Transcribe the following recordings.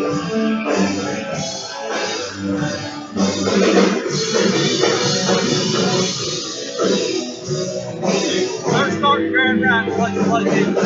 Don't start going around like you like it.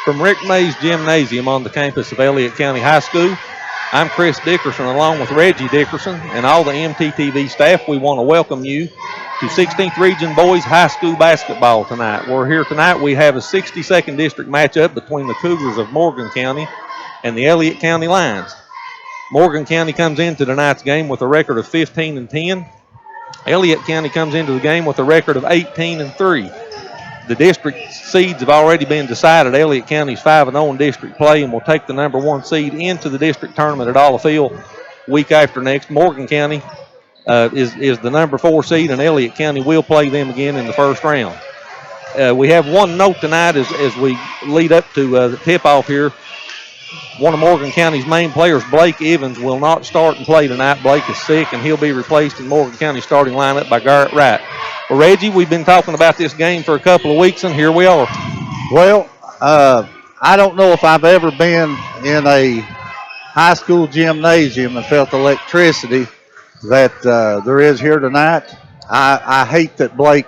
From Rick Mays Gymnasium on the campus of Elliott County High School, I'm Chris Dickerson along with Reggie Dickerson and all the MTTV staff. We want to welcome you to 16th Region Boys High School basketball tonight. We're here tonight. We have a 62nd District matchup between the Cougars of Morgan County and the Elliott County Lions. Morgan County comes into tonight's game with a record of 15-10. Elliott County comes into the game with a record of 18-3. The district seeds have already been decided. Elliott County's 5-0 in district play and will take the number 1 seed into the district tournament at Alla Field week after next. Morgan County is the number 4 seed, and Elliott County will play them again in the first round. We have one note tonight as we lead up to the tip-off here. One of Morgan County's main players, Blake Evans, will not start and play tonight. Blake is sick, and he'll be replaced in Morgan County's starting lineup by Garrett Wright. Well, Reggie, we've been talking about this game for a couple of weeks, and here we are. Well, I don't know if I've ever been in a high school gymnasium and felt the electricity that there is here tonight. I hate that Blake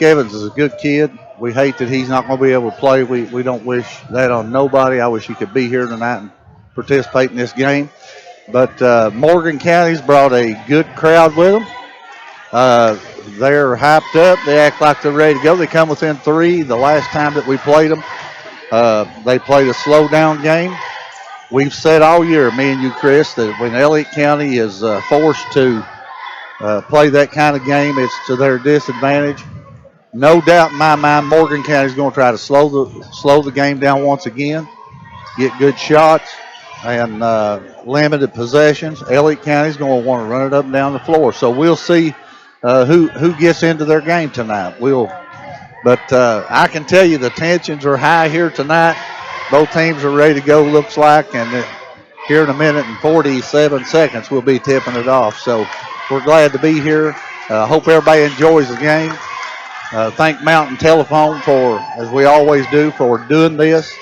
Evans is a good kid. We hate that he's not going to be able to play. We don't wish that on nobody. I wish he could be here tonight and participate in this game. But Morgan County's brought a good crowd with them. They're hyped up. They act like they're ready to go. They come within 3. The last time that we played them, they played a slow down game. We've said all year, me and you, Chris, that when Elliott County is forced to play that kind of game, it's to their disadvantage. No doubt in my mind, Morgan County is going to try to slow the game down once again, get good shots and limited possessions. Elliott County is going to want to run it up and down the floor. So we'll see who gets into their game tonight. But I can tell you the tensions are high here tonight. Both teams are ready to go, looks like, and here in a minute and 47 seconds we'll be tipping it off. So we're glad to be here. Hope everybody enjoys the game. Thank Mountain Telephone for, as we always do, for doing this.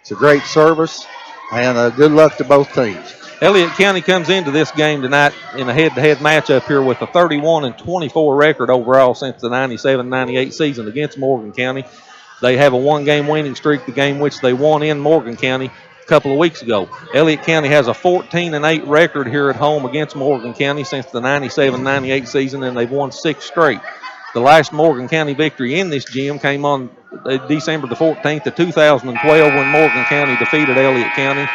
It's a great service, and good luck to both teams. Elliott County comes into this game tonight in a head-to-head matchup here with a 31-24 record overall since the 97-98 season against Morgan County. They have a 1-game winning streak, the game which they won in Morgan County a couple of weeks ago. Elliott County has a 14-8 record here at home against Morgan County since the 97-98 season, and they've won 6 straight. The last Morgan County victory in this gym came on December the 14th of 2012 when Morgan County defeated Elliott County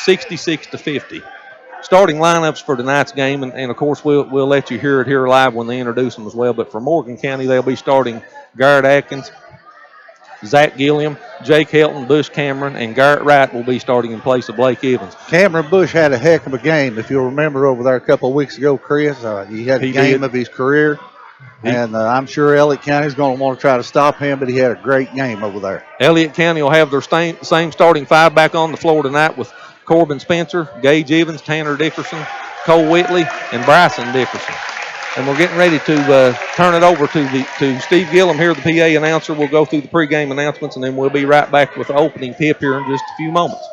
66-50. Starting lineups for tonight's game, and of course we'll let you hear it here live when they introduce them as well. But for Morgan County, they'll be starting Garrett Atkins, Zach Gilliam, Jake Helton, Bush Cameron, and Garrett Wright will be starting in place of Blake Evans. Cameron Bush had a heck of a game. If you'll remember over there a couple of weeks ago, Chris, he had the game of his career. And I'm sure Elliott County is going to want to try to stop him, but he had a great game over there. Elliott County will have their same starting 5 back on the floor tonight with Corbin Spencer, Gage Evans, Tanner Dickerson, Cole Whitley, and Bryson Dickerson. And we're getting ready to turn it over to Steve Gillum here, the PA announcer. We'll go through the pregame announcements, and then we'll be right back with the opening tip here in just a few moments.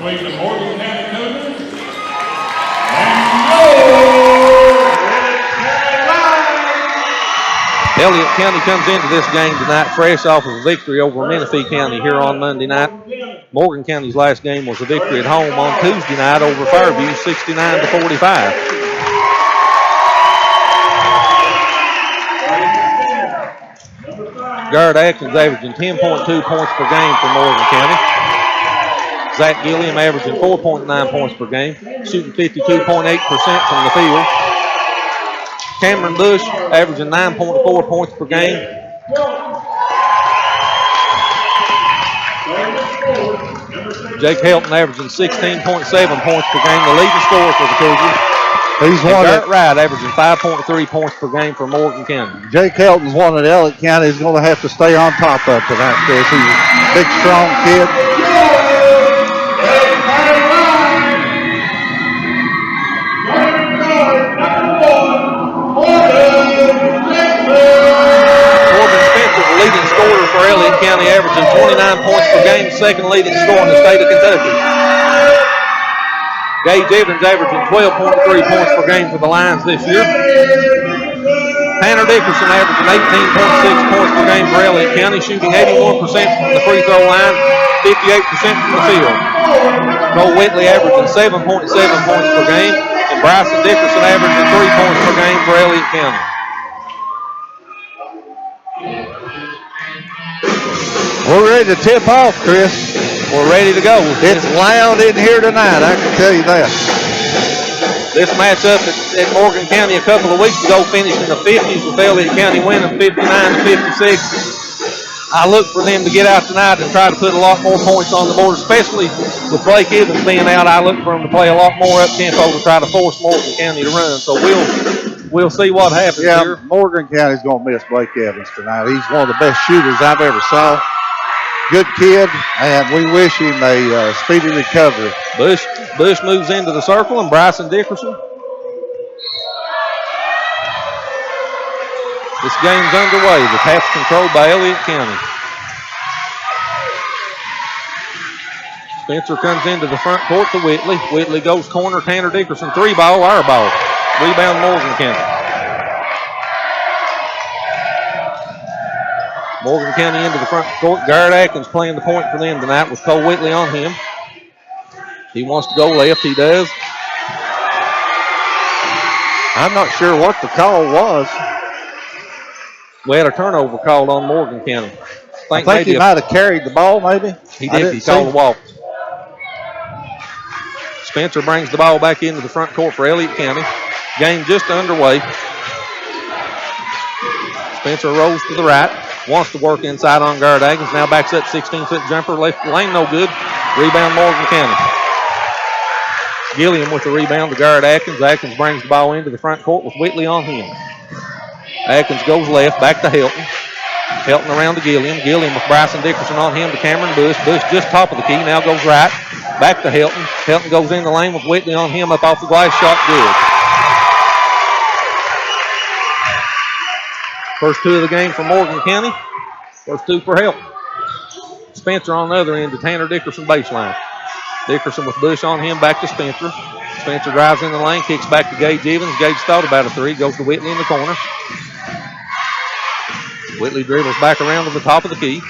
representing the Morgan County Cougars. And Elliott County comes into this game tonight fresh off of a victory over Menifee County here on Monday night. Morgan County's last game was a victory at home on Tuesday night over Fairview, 69-45. Garrett Atkins averaging 10.2 points per game for Morgan County. Zach Gilliam averaging 4.9 points per game, shooting 52.8% from the field. Cameron Bush averaging 9.4 points per game. Jake Helton averaging 16.7 points per game, the leading scorer for the Cougars. He's one Garrett Wright averaging 5.3 points per game for Morgan County. Jake Helton's one that Elliott County is going to have to stay on top of tonight, Chris. He's a big, strong kid. Leading scorer for Elliott County, averaging 29 points per game, second leading scorer in the state of Kentucky. Gage Evans averaging 12.3 points per game for the Lions this year. Tanner Dickerson averaging 18.6 points per game for Elliott County, shooting 81% from the free throw line, 58% from the field. Cole Whitley averaging 7.7 points per game, and Bryson Dickerson averaging 3 points per game for Elliott County. We're ready to tip off, Chris. We're ready to go. It's loud in here tonight, I can tell you that. This matchup at Morgan County a couple of weeks ago finished in the 50s with Elliott County winning 59-56. I look for them to get out tonight and try to put a lot more points on the board, especially with Blake Evans being out. I look for them to play a lot more up-tempo to try to force Morgan County to run. So we'll see what happens here. Morgan County's going to miss Blake Evans tonight. He's one of the best shooters I've ever saw. Good kid, and we wish him a speedy recovery. Bush moves into the circle, and Bryson Dickerson. This game's underway. The tap's controlled by Elliott County. Spencer comes into the front court to Whitley. Whitley goes corner. Tanner Dickerson, 3-ball, our ball. Rebound Morgan County. Morgan County into the front court. Garrett Atkins playing the point for them tonight with Cole Whitley on him. He wants to go left. He does. I'm not sure what the call was. We had a turnover called on Morgan County. I think he might have carried the ball, maybe. He did. He called a walk. Spencer brings the ball back into the front court for Elliott County. Game just underway. Spencer rolls to the right. Wants to work inside on Garrett Atkins. Now backs up 16-foot jumper. Left lane, no good. Rebound Morgan County. Gilliam with the rebound to Garrett Atkins. Atkins brings the ball into the front court with Whitley on him. Atkins goes left, back to Helton. Helton around to Gilliam. Gilliam with Bryson Dickerson on him to Cameron Bush. Bush just top of the key, now goes right. Back to Helton. Helton goes in the lane with Whitley on him, up off the glass, shot good. First two of the game for Morgan County. First two for Helton. Spencer on the other end to Tanner Dickerson baseline. Dickerson with Bush on him, back to Spencer. Spencer drives in the lane, kicks back to Gage Evans. Gage thought about a three, goes to Whitley in the corner. Whitley dribbles back around to the top of the key.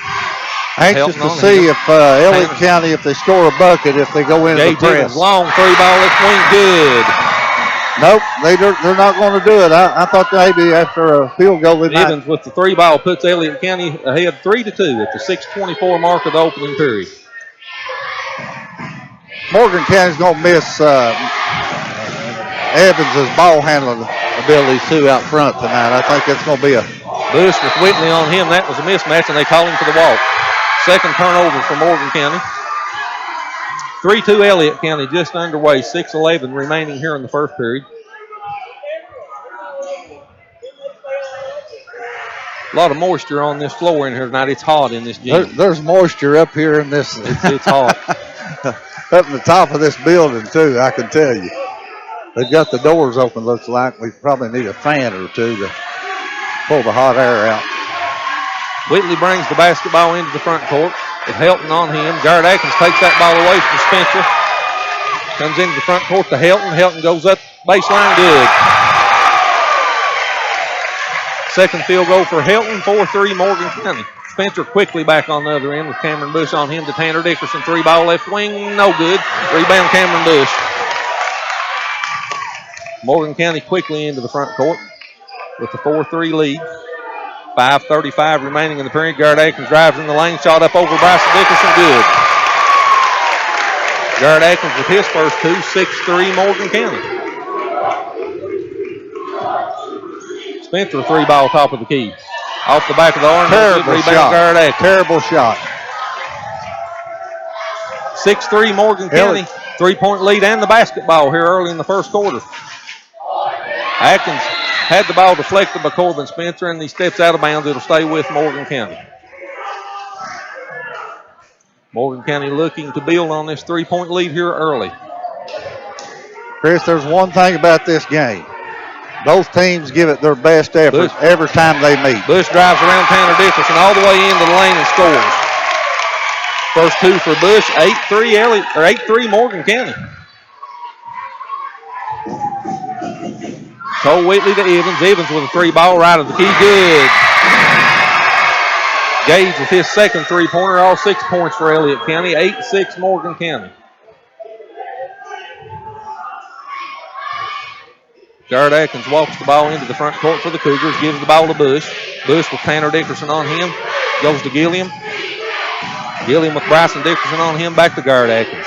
Anxious to see if Elliott County, if they score a bucket, if they go into the press. Evans, long 3-ball, it's wing, good. Nope, they're not going to do it. I thought maybe after a field goal they might. Evans with the 3-ball puts Elliott County ahead 3-2 at the 6:24 mark of the opening period. Morgan County's going to miss Evans' ball handling abilities too out front tonight. I think that's going to be a Bush with Whitley on him. That was a mismatch, and they call him for the walk. Second turnover for Morgan County. 3-2 Elliott County just underway. 6:11 remaining here in the first period. A lot of moisture on this floor in here tonight. It's hot in this gym. There's moisture up here in this. It's hot. Up in the top of this building, too, I can tell you. They've got the doors open, looks like. We probably need a fan or two to pull the hot air out. Whitley brings the basketball into the front court with Helton on him. Garrett Atkins takes that ball away from Spencer. Comes into the front court to Helton. Helton goes up baseline, good. Second field goal for Helton, 4-3 Morgan County. Spencer quickly back on the other end with Cameron Bush on him to Tanner Dickerson. 3-ball left wing, no good. Rebound Cameron Bush. Morgan County quickly into the front court with the 4-3 lead. 5:35 remaining in the period. Garrett Atkins drives in the lane, shot up over Bryson Dickerson, good. Garrett Atkins with his first two, 6-3 Morgan County. Spencer 3-ball top of the key. Off the back of the arm, Terrible rebound shot. Garrett Atkins. Terrible shot. 6-3 Morgan County. 3-point lead and the basketball here early in the first quarter. Atkins had the ball deflected by Corbin Spencer, and he steps out of bounds. It'll stay with Morgan County. Morgan County looking to build on this 3-point lead here early. Chris, there's one thing about this game. Both teams give it their best effort every time they meet. Bush drives around Tanner Dickerson all the way into the lane and scores. First two for Bush, 8-3 Elliott, or 8-3 Morgan County. Cole Whitley to Evans. Evans with a 3-ball right of the key. Good. Gage with his second 3-pointer. All 6 points for Elliott County. 8-6 Morgan County. Garrett Atkins walks the ball into the front court for the Cougars. Gives the ball to Bush. Bush with Tanner Dickerson on him. Goes to Gilliam. Gilliam with Bryson Dickerson on him. Back to Garrett Atkins.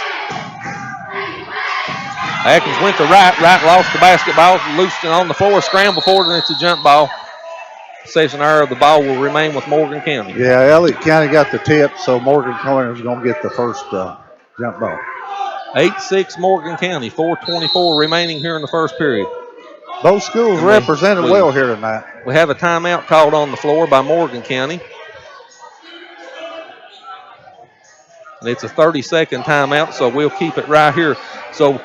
Atkins went to right. Right lost the basketball. Loosed it on the floor. Scramble forward, and it's a jump ball. Session error. The ball will remain with Morgan County. Yeah, Elliott County got the tip, so Morgan County is going to get the first jump ball. 8-6 Morgan County. 4:24 remaining here in the first period. Both schools represented well here tonight. We have a timeout called on the floor by Morgan County. And it's a 30-second timeout, so we'll keep it right here. So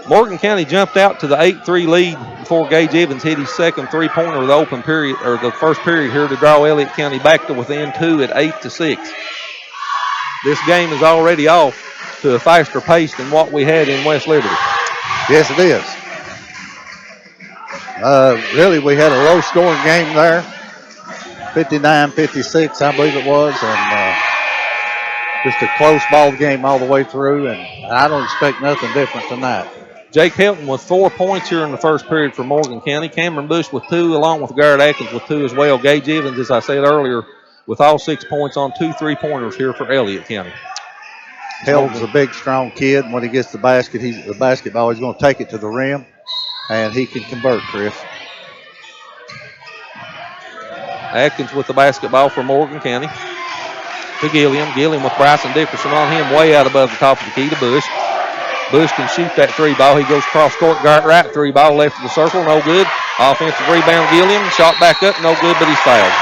Morgan County jumped out to the 8-3 lead before Gage Evans hit his second 3-pointer of the open period, or the first period here, to draw Elliott County back to within 2 at 8-6. This game is already off to a faster pace than what we had in West Liberty. Yes, it is. Really, we had a low-scoring game there, 59-56, I believe it was, and just a close ball game all the way through, and I don't expect nothing different tonight. Jake Helton with 4 points here in the first period for Morgan County. Cameron Bush with 2, along with Garrett Atkins with 2 as well. Gage Evans, as I said earlier, with all 6 points on 2 3-pointers here for Elliott County. Helton's a big, strong kid, and when he gets the basketball, he's going to take it to the rim, and he can convert, Chris. Atkins with the basketball for Morgan County. To Gilliam. Gilliam with Bryson Dickerson on him, way out above the top of the key to Bush. Bush can shoot that 3-ball. He goes cross court, Garrett right, 3-ball left of the circle, no good. Offensive rebound, Gilliam. Shot back up, no good, but he's fouled.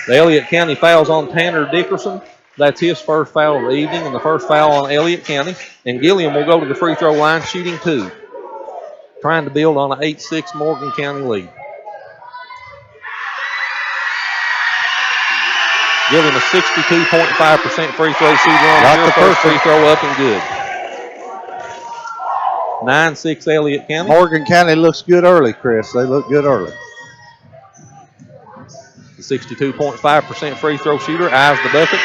The Elliott County fouls on Tanner Dickerson. That's his first foul of the evening, and the first foul on Elliott County. And Gilliam will go to the free throw line, shooting 2. Trying to build on an 8-6 Morgan County lead. Gilliam a 62.5% free throw shooter on the first free throw up and good. 9-6 Elliott County. Morgan County looks good early, Chris. They look good early. The 62.5% free throw shooter eyes the bucket.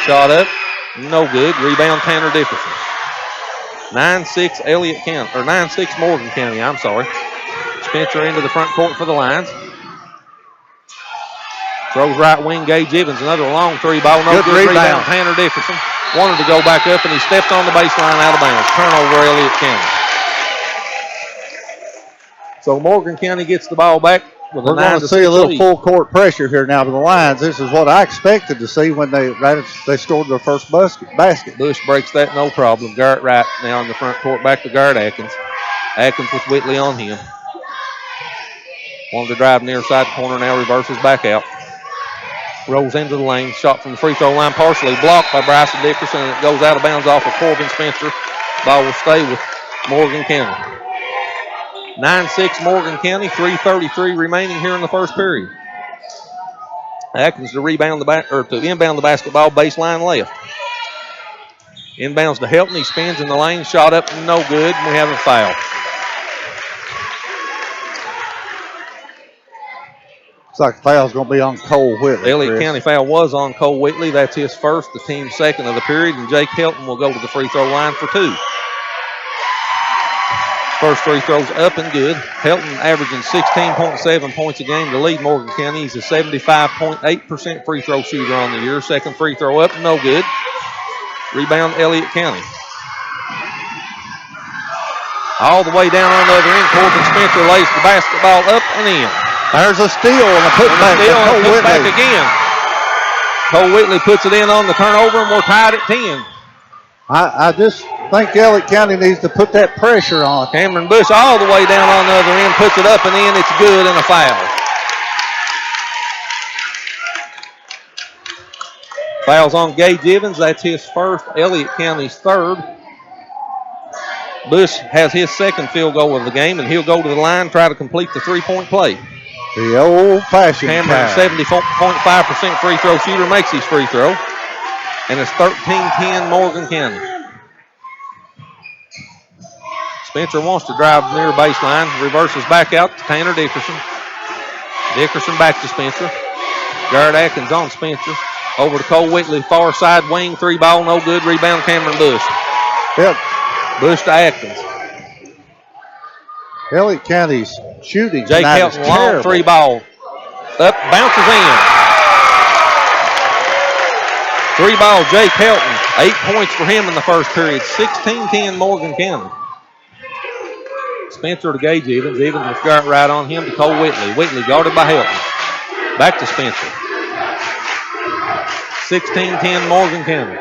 Shot up, no good. Rebound Tanner Dickerson. 9-6 Elliott County, or 9-6 Morgan County, I'm sorry. Spencer into the front court for the Lions. Throws right wing, Gage Evans, another long 3-ball, no good. Rebound Tanner Dickerson. Wanted to go back up, and he stepped on the baseline out of bounds. Turnover Elliott County. So Morgan County gets the ball back with a 9-6 lead. We're going to see a little full court pressure here now to the Lions. This is what I expected to see when they scored their first basket. Bush breaks that, no problem. Garrett Wright now in the front court, back to Garrett Atkins. Atkins with Whitley on him. Wanted to drive near side corner, now reverses back out. Rolls into the lane, shot from the free throw line, partially blocked by Bryson Dickerson, and it goes out of bounds off of Corbin Spencer. Ball will stay with Morgan County. 9-6 Morgan County, 3:33 remaining here in the first period. Atkins to inbound the basketball, baseline left. Inbounds to Helton. He spins in the lane. Shot up, no good. We have a foul. Looks like the foul's going to be on Cole Whitley. Elliott Chris. County foul was on Cole Whitley. That's his first, the team's second of the period. And Jake Helton will go to the free throw line for 2. First free throw's up and good. Helton averaging 16.7 points a game to lead Morgan County. He's a 75.8% free throw shooter on the year. Second free throw up, no good. Rebound, Elliott County. All the way down on the other end, Corbin Spencer lays the basketball up and in. There's a steal and a putback. Back again. Cole Whitley puts it in on the turnover, and we're tied at 10. I just think Elliott County needs to put that pressure on. Cameron Bush all the way down on the other end, puts it up and in. It's good and a foul. Foul's on Gage Evans. That's his first. Elliott County's third. Bush has his second field goal of the game, and he'll go to the line, try to complete the three-point play. The old-fashioned Cameron, 70.5% free throw shooter, makes his free throw. And it's 13-10 Morgan County. Spencer wants to drive near baseline, reverses back out to Tanner Dickerson. Dickerson back to Spencer. Garrett Atkins on Spencer. Over to Cole Whitley, far side wing, 3-ball, no good. Rebound, Cameron Bush. Yep. Bush to Atkins. Elliott County's shooting Jake tonight is Helton, long terrible. 3-ball. Up, bounces in. 3-ball, Jake Helton. 8 points for him in the first period. 16-10 Morgan County. Spencer to Gage Evans. Evans with Garrett right on him to Cole Whitley. Whitley guarded by Helton. Back to Spencer. 16-10 Morgan County.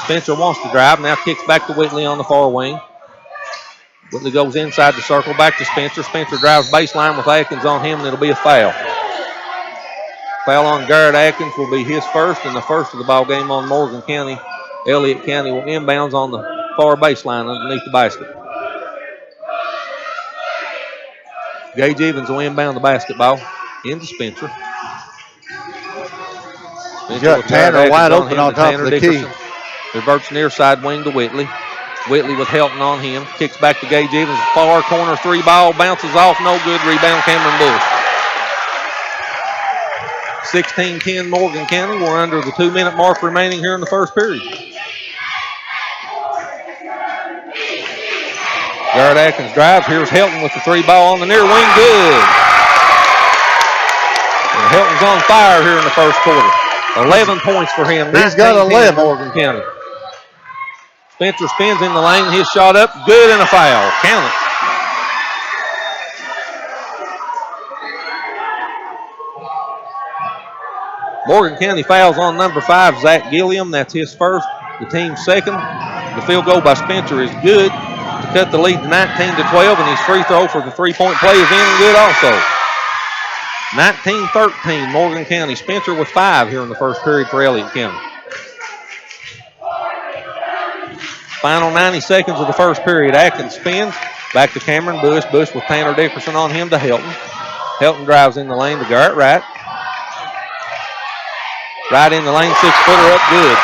Spencer wants to drive. Now kicks back to Whitley on the far wing. Whitley goes inside the circle. Back to Spencer. Spencer drives baseline with Atkins on him, and it'll be a foul. Foul on Garrett Atkins will be his first, and the first of the ball game on Morgan County. Elliott County will inbounds on the far baseline underneath the basket. Gage Evans will inbound the basketball into Spencer. He's got Tanner wide open on top of the key. Reverts near side wing to Whitley. Whitley with Helton on him. Kicks back to Gage Evans. Far corner 3-ball. Bounces off. No good. Rebound Cameron Bush. 16-10 Morgan County. We're under the 2-minute mark remaining here in the first period. Garrett Atkins drives. Here's Helton with the 3-ball on the near wing. Good. And Helton's on fire here in the first quarter. 11 points for him. He's got 11. Morgan County. Spencer spins in the lane. His shot up. Good and a foul. Count it. Morgan County fouls on number 5, Zach Gilliam. That's his first. The team's second. The field goal by Spencer is good to cut the lead to 19-12, and his free throw for the three-point play is in and good also. 19-13 Morgan County. Spencer with 5 here in the first period for Elliott County. Final 90 seconds of the first period. Atkins spins. Back to Cameron Bush. Bush with Tanner Dickerson on him to Helton. Helton drives in the lane to Garrett Wright. Right in the lane, 6-footer up good.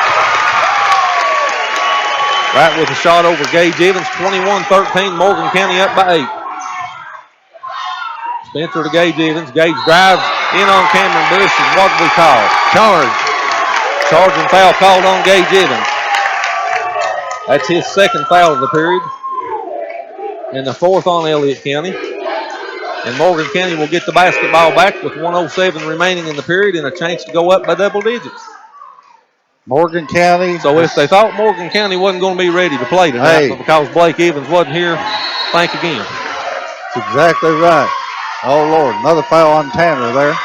Wright with a shot over Gage Evans. 21-13. Morgan County up by 8. Spencer to Gage Evans. Gage drives in on Cameron Bush. And what do we call? Charge. Charging foul called on Gage Evans. That's his second foul of the period. And the fourth on Elliott County. And Morgan County will get the basketball back with 1:07 remaining in the period and a chance to go up by double digits. Morgan County. So if they thought Morgan County wasn't going to be ready to play tonight, but because Blake Evans wasn't here, think again. That's exactly right. Oh, Lord. Another foul on Tanner there.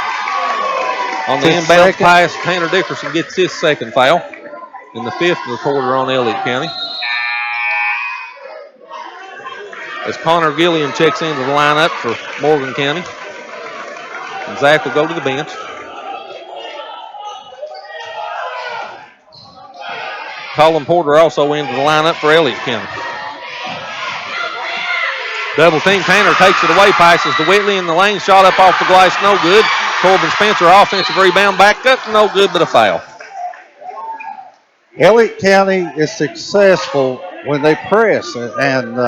On the inbound pass, Tanner Dickerson gets his second foul in the 5th of the quarter on Elliott County. As Connor Gilliam checks into the lineup for Morgan County. And Zach will go to the bench. Colin Porter also into the lineup for Elliott County. Double team. Tanner takes it away, passes to Whitley in the lane. Shot up off the glass, no good. Corbin Spencer, offensive rebound, back up, no good, but a foul. Elliott County is successful when they press, and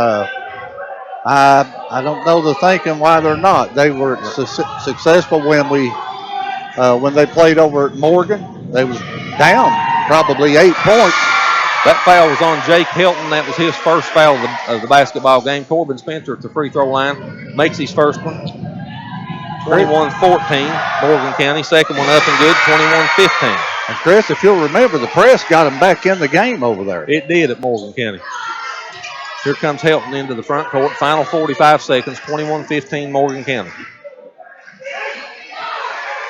I don't know the thinking why they're not. They were successful when they played over at Morgan. They was down probably 8 points. That foul was on Jake Hilton. That was his first foul of the basketball game. Corbin Spencer at the free throw line makes his first one. 21-14, Morgan County. Second one up and good, 21-15. And Chris, if you'll remember, the press got him back in the game over there. It did at Morgan County. Here comes Helton into the front court. Final 45 seconds, 21-15 Morgan County.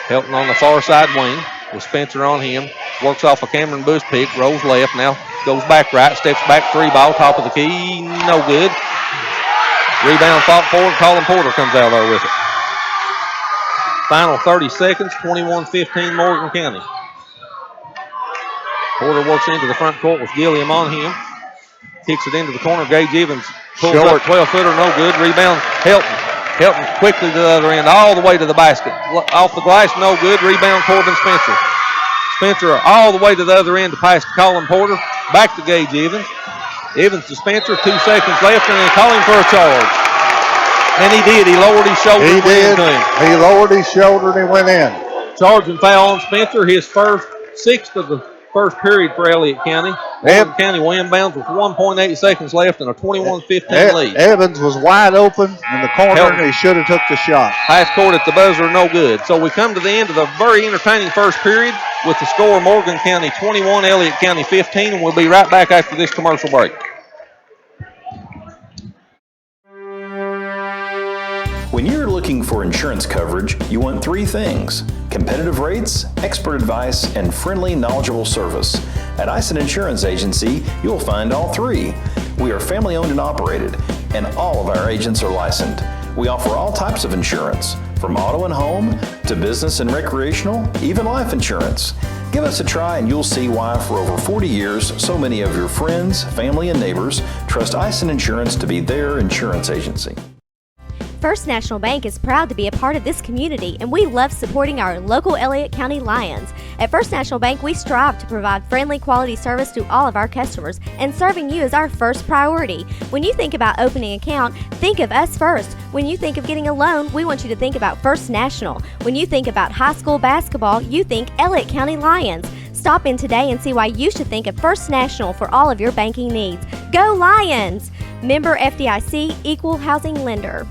Helton on the far side wing with Spencer on him. Works off a Cameron Bush pick, rolls left, now goes back right, steps back, three ball, top of the key, no good. Rebound fought forward, Colin Porter comes out there with it. Final 30 seconds, 21-15 Morgan County. Porter works into the front court with Gilliam on him. Kicks it into the corner. Gage Evans pulls up 12-footer, no good. Rebound, Helton. Helton quickly to the other end, all the way to the basket. Off the glass, no good. Rebound, Corbin Spencer. Spencer all the way to the other end to pass to Colin Porter. Back to Gage Evans. Evans to Spencer, 2 seconds left, and they call him for a charge. And he did. He lowered his shoulder. He did. He lowered his shoulder and he went in. Charge and foul on Spencer, his sixth of the first period for Elliott County. Morgan County will inbounds with 1.8 seconds left and a 21-15 lead. Evans was wide open in the corner and he should have took the shot. Half court at the buzzer, no good. So we come to the end of the very entertaining first period with the score Morgan County 21, Elliott County 15, and we'll be right back after this commercial break. When you're looking for insurance coverage, you want 3 things: competitive rates, expert advice, and friendly, knowledgeable service. At Ison Insurance Agency, you'll find all 3. We are family owned and operated, and all of our agents are licensed. We offer all types of insurance, from auto and home to business and recreational, even life insurance. Give us a try and you'll see why for over 40 years, so many of your friends, family, and neighbors trust Ison Insurance to be their insurance agency. First National Bank is proud to be a part of this community, and we love supporting our local Elliott County Lions. At First National Bank, we strive to provide friendly, quality service to all of our customers, and serving you is our first priority. When you think about opening an account, think of us first. When you think of getting a loan, we want you to think about First National. When you think about high school basketball, you think Elliott County Lions. Stop in today and see why you should think of First National for all of your banking needs. Go Lions! Member FDIC, Equal Housing Lender.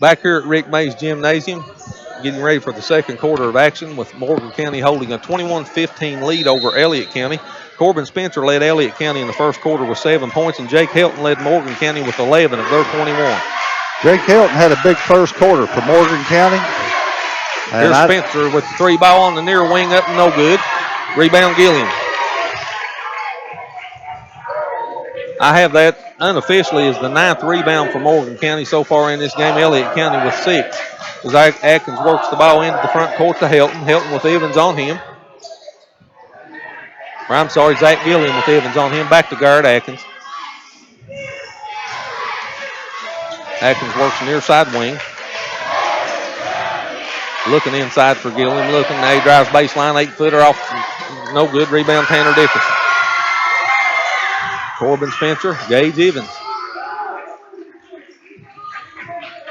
Back here at Rick Mays Gymnasium, getting ready for the second quarter of action with Morgan County holding a 21-15 lead over Elliott County. Corbin Spencer led Elliott County in the first quarter with 7 points, and Jake Helton led Morgan County with 11 of their 21. Jake Helton had a big first quarter for Morgan County. Here's Spencer with the 3 ball on the near wing, up and no good. Rebound Gilliam. I have that unofficially as the 9th rebound for Morgan County so far in this game. Elliott County with 6. As Atkins works the ball into the front court to Helton. Helton with Evans on him. Or I'm sorry, Zach Gilliam with Evans on him. Back to guard Atkins. Atkins works near side wing. Looking inside for Gilliam. Looking, now he drives baseline, 8-footer off. No good. Rebound Tanner Dickerson. Corbin Spencer, Gage Evans.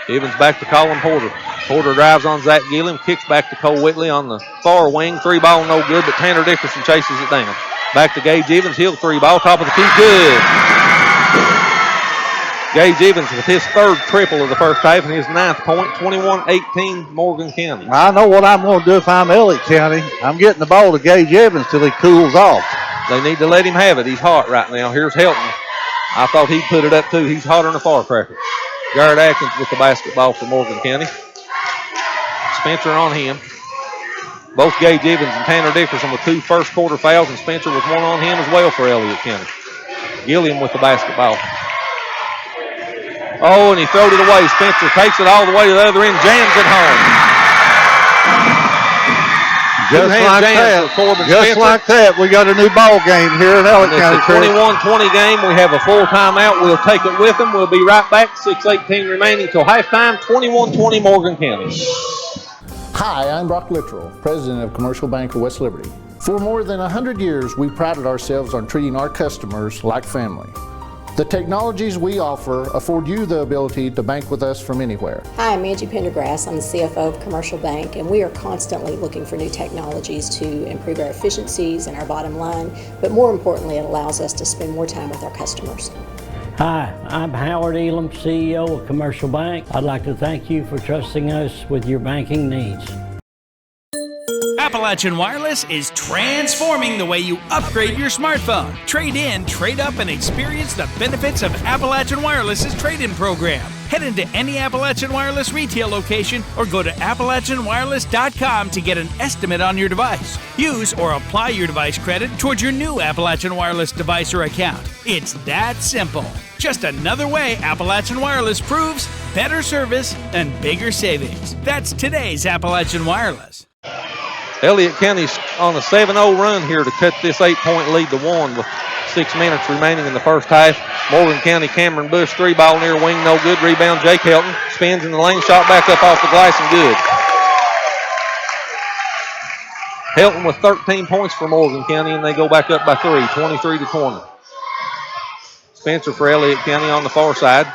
Evans back to Colin Porter. Porter drives on Zach Gilliam, kicks back to Cole Whitley on the far wing. 3 ball, no good, but Tanner Dickerson chases it down. Back to Gage Evans, he'll 3 ball, top of the key, good. Gage Evans with his 3rd triple of the first half and his 9th point, 21-18 Morgan County. I know what I'm going to do if I'm Elliott County. I'm getting the ball to Gage Evans till he cools off. They need to let him have it. He's hot right now. Here's Helton. I thought he'd put it up too. He's hotter than a firecracker. Garrett Atkins with the basketball for Morgan County. Spencer on him. Both Gage Evans and Tanner Dickerson with 2 first quarter fouls, and Spencer with 1 on him as well for Elliott County. Gilliam with the basketball. Oh, and he throwed it away. Spencer takes it all the way to the other end, jams it home. Just like that, we got a new ball game here in Elliott County. It's a 21-20 game. We have a full timeout. We'll take it with them. We'll be right back. 6:18 remaining till halftime. 21-20 Morgan County. Hi, I'm Brock Littrell, President of Commercial Bank of West Liberty. For more than 100 years, we prided ourselves on treating our customers like family. The technologies we offer afford you the ability to bank with us from anywhere. Hi, I'm Angie Pendergrass. I'm the CFO of Commercial Bank, and we are constantly looking for new technologies to improve our efficiencies and our bottom line, but more importantly, it allows us to spend more time with our customers. Hi, I'm Howard Elam, CEO of Commercial Bank. I'd like to thank you for trusting us with your banking needs. Appalachian Wireless is transforming the way you upgrade your smartphone. Trade in, trade up, and experience the benefits of Appalachian Wireless's trade-in program. Head into any Appalachian Wireless retail location or go to AppalachianWireless.com to get an estimate on your device. Use or apply your device credit towards your new Appalachian Wireless device or account. It's that simple. Just another way Appalachian Wireless proves better service and bigger savings. That's today's Appalachian Wireless. Elliott County's on a 7-0 run here to cut this 8-point lead to 1 with 6 minutes remaining in the first half. Morgan County, Cameron Bush, 3-ball near wing, no good. Rebound, Jake Helton. Spins in the lane, shot back up off the glass and good. Helton with 13 points for Morgan County, and they go back up by 3, 23-20. Spencer for Elliott County on the far side.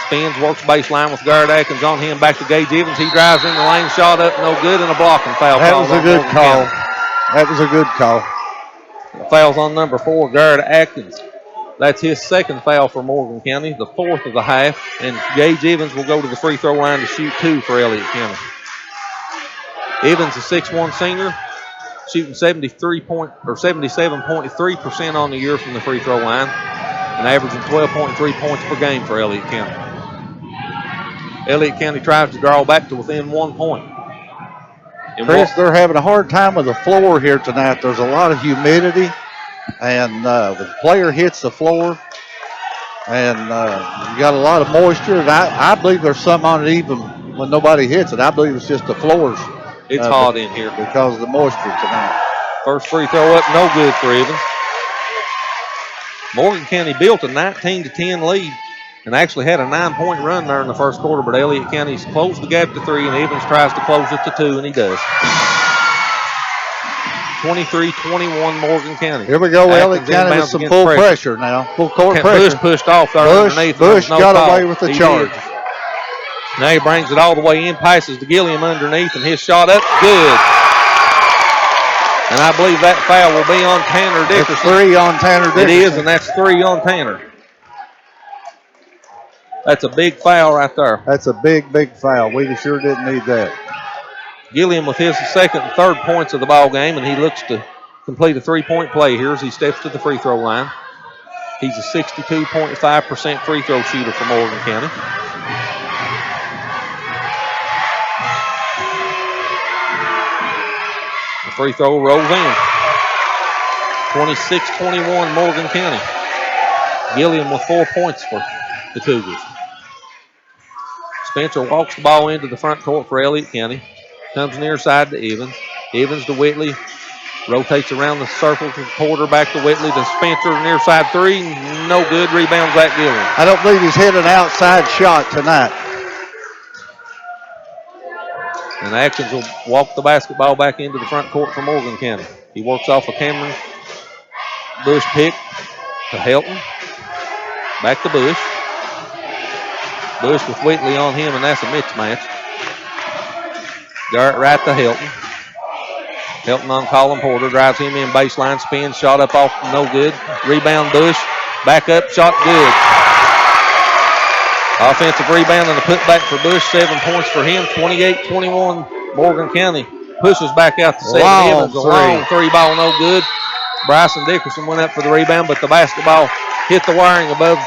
Spins, works baseline with guard Atkins on him. Back to Gage Evans. He drives in the lane, shot up, no good, and a blocking foul. That was a good call. That was a good call. The foul's on number 4, guard Atkins. That's his second foul for Morgan County, the 4th of the half, and Gage Evans will go to the free throw line to shoot 2 for Elliott County. Evans, a 6'1" senior, shooting 77.3% on the year from the free throw line, and averaging 12.3 points per game for Elliott County. Elliott County tries to draw back to within 1 point. And Chris, they're having a hard time with the floor here tonight. There's a lot of humidity, and the player hits the floor, and you got a lot of moisture. And I believe there's some on it even when nobody hits it. I believe it's just the floors. It's hot in here because of the moisture tonight. First free throw up, no good for Evans. Morgan County built a 19-10 lead and actually had a 9-point run there in the first quarter, but Elliott County's closed the gap to 3, and Evans tries to close it to 2, and he does. 23-21 Morgan County. Here we go, Elliott County with some full pressure now. Full court pressure. Bush pushed off there underneath. Bush got away with the charge. Now he brings it all the way in, passes to Gilliam underneath, and his shot up, good. And I believe that foul will be on Tanner Dickerson. It's 3 on Tanner Dickerson. It is, and that's 3 on Tanner. That's a big foul right there. That's a big, big foul. We sure didn't need that. Gilliam with his second and third points of the ball game, and he looks to complete a 3-point play here as he steps to the free throw line. He's a 62.5% free throw shooter for Morgan County. The free throw rolls in. 26-21 Morgan County. Gilliam with 4 points for the Cougars. Spencer walks the ball into the front court for Elliott County. Comes near side to Evans. Evans to Whitley. Rotates around the circle to Porter. Back to Whitley to Spencer. Near side 3. No good. Rebounds back Gilliam. I don't believe he's hit an outside shot tonight. And Atkins will walk the basketball back into the front court for Morgan County. He works off a Cameron Bush pick to Helton. Back to Bush. Bush with Whitley on him, and that's a mismatch. Garrett right to Helton. Helton on Colin Porter, drives him in baseline, spin, shot up off, no good. Rebound Bush, back up, shot good. Offensive rebound and a putback for Bush, 7 points for him, 28-21 Morgan County. Pushes back out to 7. Evans, a long 3-ball, no good. Bryson Dickerson went up for the rebound, but the basketball hit the wiring above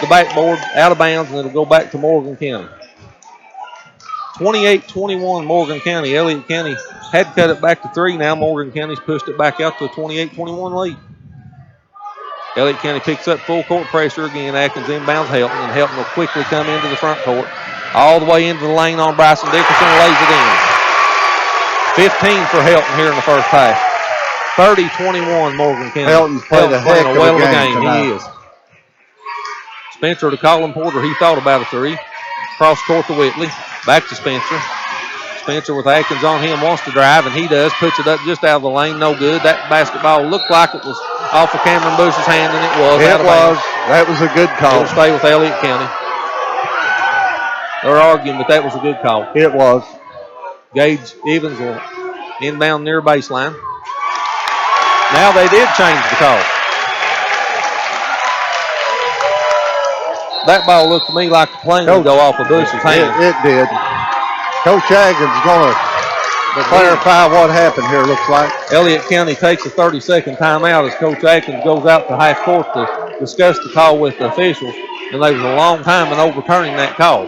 the backboard, out of bounds, and it'll go back to Morgan County. 28-21 Morgan County. Elliott County had cut it back to 3. Now Morgan County's pushed it back out to a 28-21 lead. Elliott County picks up full court pressure again. Atkins inbounds Helton, and Helton will quickly come into the front court. All the way into the lane on Bryson Dickerson, lays it in. 15 for Helton here in the first half. 30-21 Morgan County. Helton's played a heck of a game tonight. He is. Spencer to Colin Porter. He thought about a 3. Cross court to Whitley. Back to Spencer. Spencer with Atkins on him, wants to drive, and he does. Puts it up just out of the lane, no good. That basketball looked like it was off of Cameron Bush's hand, and it was. It was. That was a good call. It'll stay with Elliott County. They're arguing, but that was a good call. It was. Gage Evans will inbound near baseline. Now they did change the call. That ball looked to me like the plane would go off of Bush's hand. It did. Coach Atkins going to clarify what happened here, looks like. Elliott County takes a 30-second timeout as Coach Atkins goes out to half court to discuss the call with the officials, and they was a long time in overturning that call.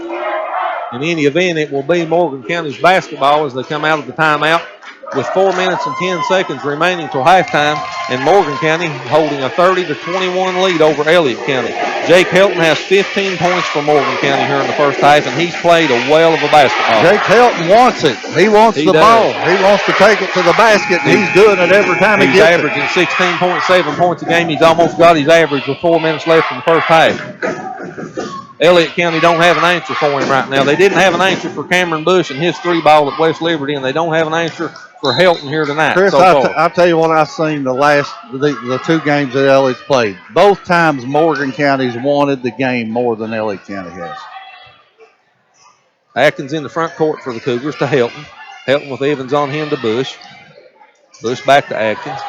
In any event, it will be Morgan County's basketball as they come out of the timeout with 4 minutes and 10 seconds remaining till halftime, and Morgan County holding a 30-21 lead over Elliott County. Jake Helton has 15 points for Morgan County here in the first half, and he's played a whale of a basketball. Jake Helton wants it. He wants the ball. He wants to take it to the basket, and he's doing it every time he gets it. He's averaging 16.7 points a game. He's almost got his average with 4 minutes left in the first half. Elliott County don't have an answer for him right now. They didn't have an answer for Cameron Bush and his 3-ball at West Liberty, and they don't have an answer for Helton here tonight. Chris, so far. I'll tell you what I've seen the 2 games that Elliott's played. Both times Morgan County's wanted the game more than Elliott County has. Atkins in the front court for the Cougars to Helton. Helton with Evans on him to Bush. Bush back to Atkins.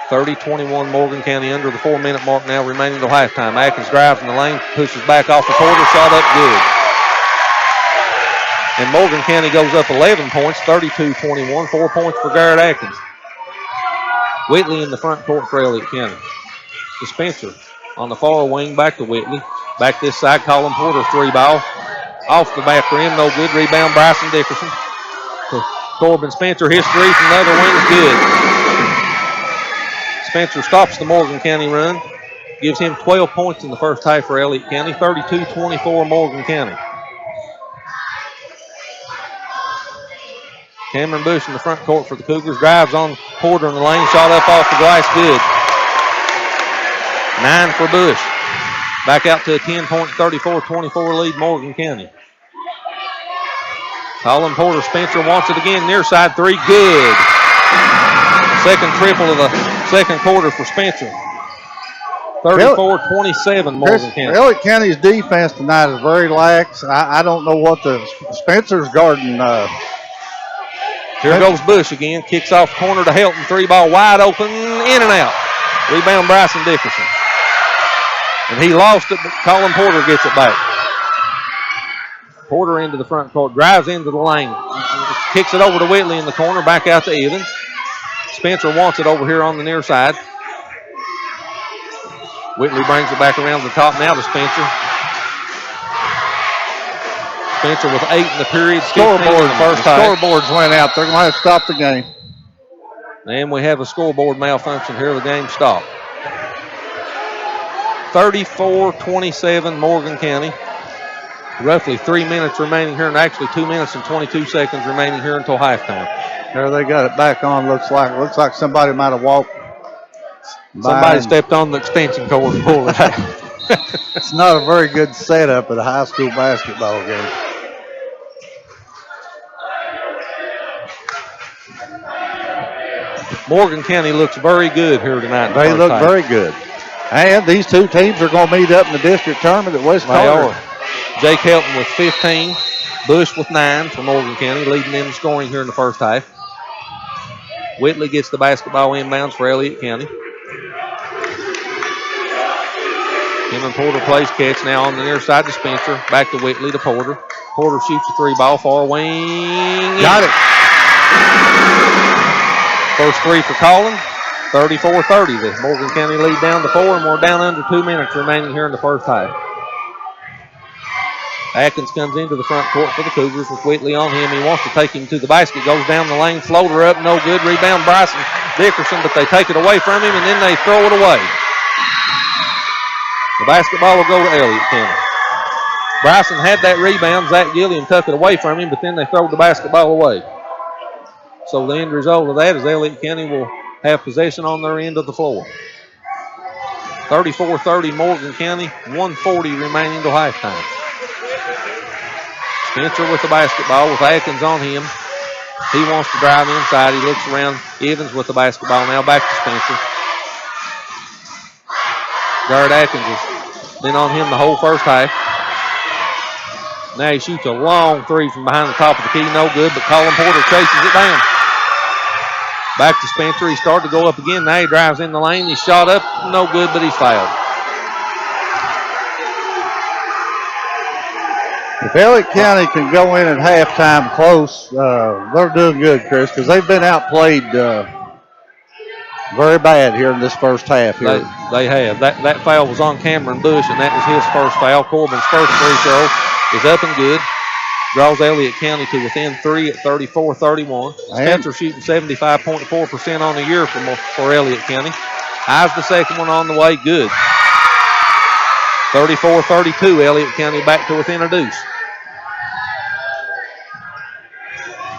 30-21 Morgan County under the 4-minute mark now remaining till halftime. Atkins drives in the lane, pushes back off the quarter, shot up good. And Morgan County goes up 11 points, 32-21, 4 points for Garrett Atkins. Whitley in the front court for Elliott County. To Spencer on the far wing, back to Whitley. Back this side, Colin Porter 3-ball. Off the back rim, no good. Rebound, Bryson Dickerson. To Corbin Spencer, his 3 from the other wing is good. Spencer stops the Morgan County run. Gives him 12 points in the first half for Elliott County. 32-24 Morgan County. Cameron Bush in the front court for the Cougars. Drives on Porter in the lane. Shot up off the glass. Good. 9 for Bush. Back out to a 10-point, 34-24 lead Morgan County. Colin Porter, Spencer wants it again. Near side 3. Good. Second triple of the second quarter for Spencer. 34-27 Morgan County. Elliott County's defense tonight is very lax. I don't know what the Spencer's guarding. Here goes Bush again. Kicks off corner to Helton. 3-ball wide open. In and out. Rebound Bryson Dickerson. And he lost it, but Colin Porter gets it back. Porter into the front court. Drives into the lane. Kicks it over to Whitley in the corner. Back out to Evans. Spencer wants it over here on the near side. Whitley brings it back around the top now to Spencer. Spencer with 8 in the period. Scoreboards went out. They're going to have to stop the game. And we have a scoreboard malfunction here. The game stopped. 34-27 Morgan County. Roughly 3 minutes remaining here, and actually 2 minutes and 22 seconds remaining here until halftime. There they got it back on. Looks like somebody might have walked. Somebody stepped on the extension cord and pulled it out. It's not a very good setup at a high school basketball game. Morgan County looks very good here tonight. They look very good. And these 2 teams are going to meet up in the district tournament at West Carter. Jake Helton with 15. Bush with 9 for Morgan County, leading them in scoring here in the first half. Whitley gets the basketball inbounds for Elliott County. Cameron Porter plays catch now on the near side to Spencer. Back to Whitley to Porter. Porter shoots a 3-ball, far wing. Got it. First 3 for Colin. 34-30. The Morgan County lead down to 4, and we're down under 2 minutes remaining here in the first half. Atkins comes into the front court for the Cougars with Whitley on him. He wants to take him to the basket. Goes down the lane. Floater up. No good. Rebound Bryson Dickerson, but they take it away from him, and then they throw it away. The basketball will go to Elliott County. Bryson had that rebound. Zach Gilliam took it away from him, but then they throw the basketball away. So the end result of that is Elliott County will have possession on their end of the floor. 34-30 Morgan County. 1:40 remaining till halftime. Spencer with the basketball with Atkins on him. He wants to drive inside. He looks around. Evans with the basketball now. Back to Spencer. Garrett Atkins has been on him the whole first half. Now he shoots a long three from behind the top of the key. No good, but Colin Porter chases it down. Back to Spencer. He started to go up again. Now he drives in the lane. He shot up. No good, but he's fouled. If Elliott County can go in at halftime close, they're doing good, Chris, because they've been outplayed very bad here in this first half. Here. They have. That foul was on Cameron Bush, and that was his first foul. Corbin's first free throw is up and good. Draws Elliott County to within 3 at 34-31. Spencer shooting 75.4% on the year for Elliott County. Eyes the second one on the way. Good. 34-32. Elliott County back to within a deuce.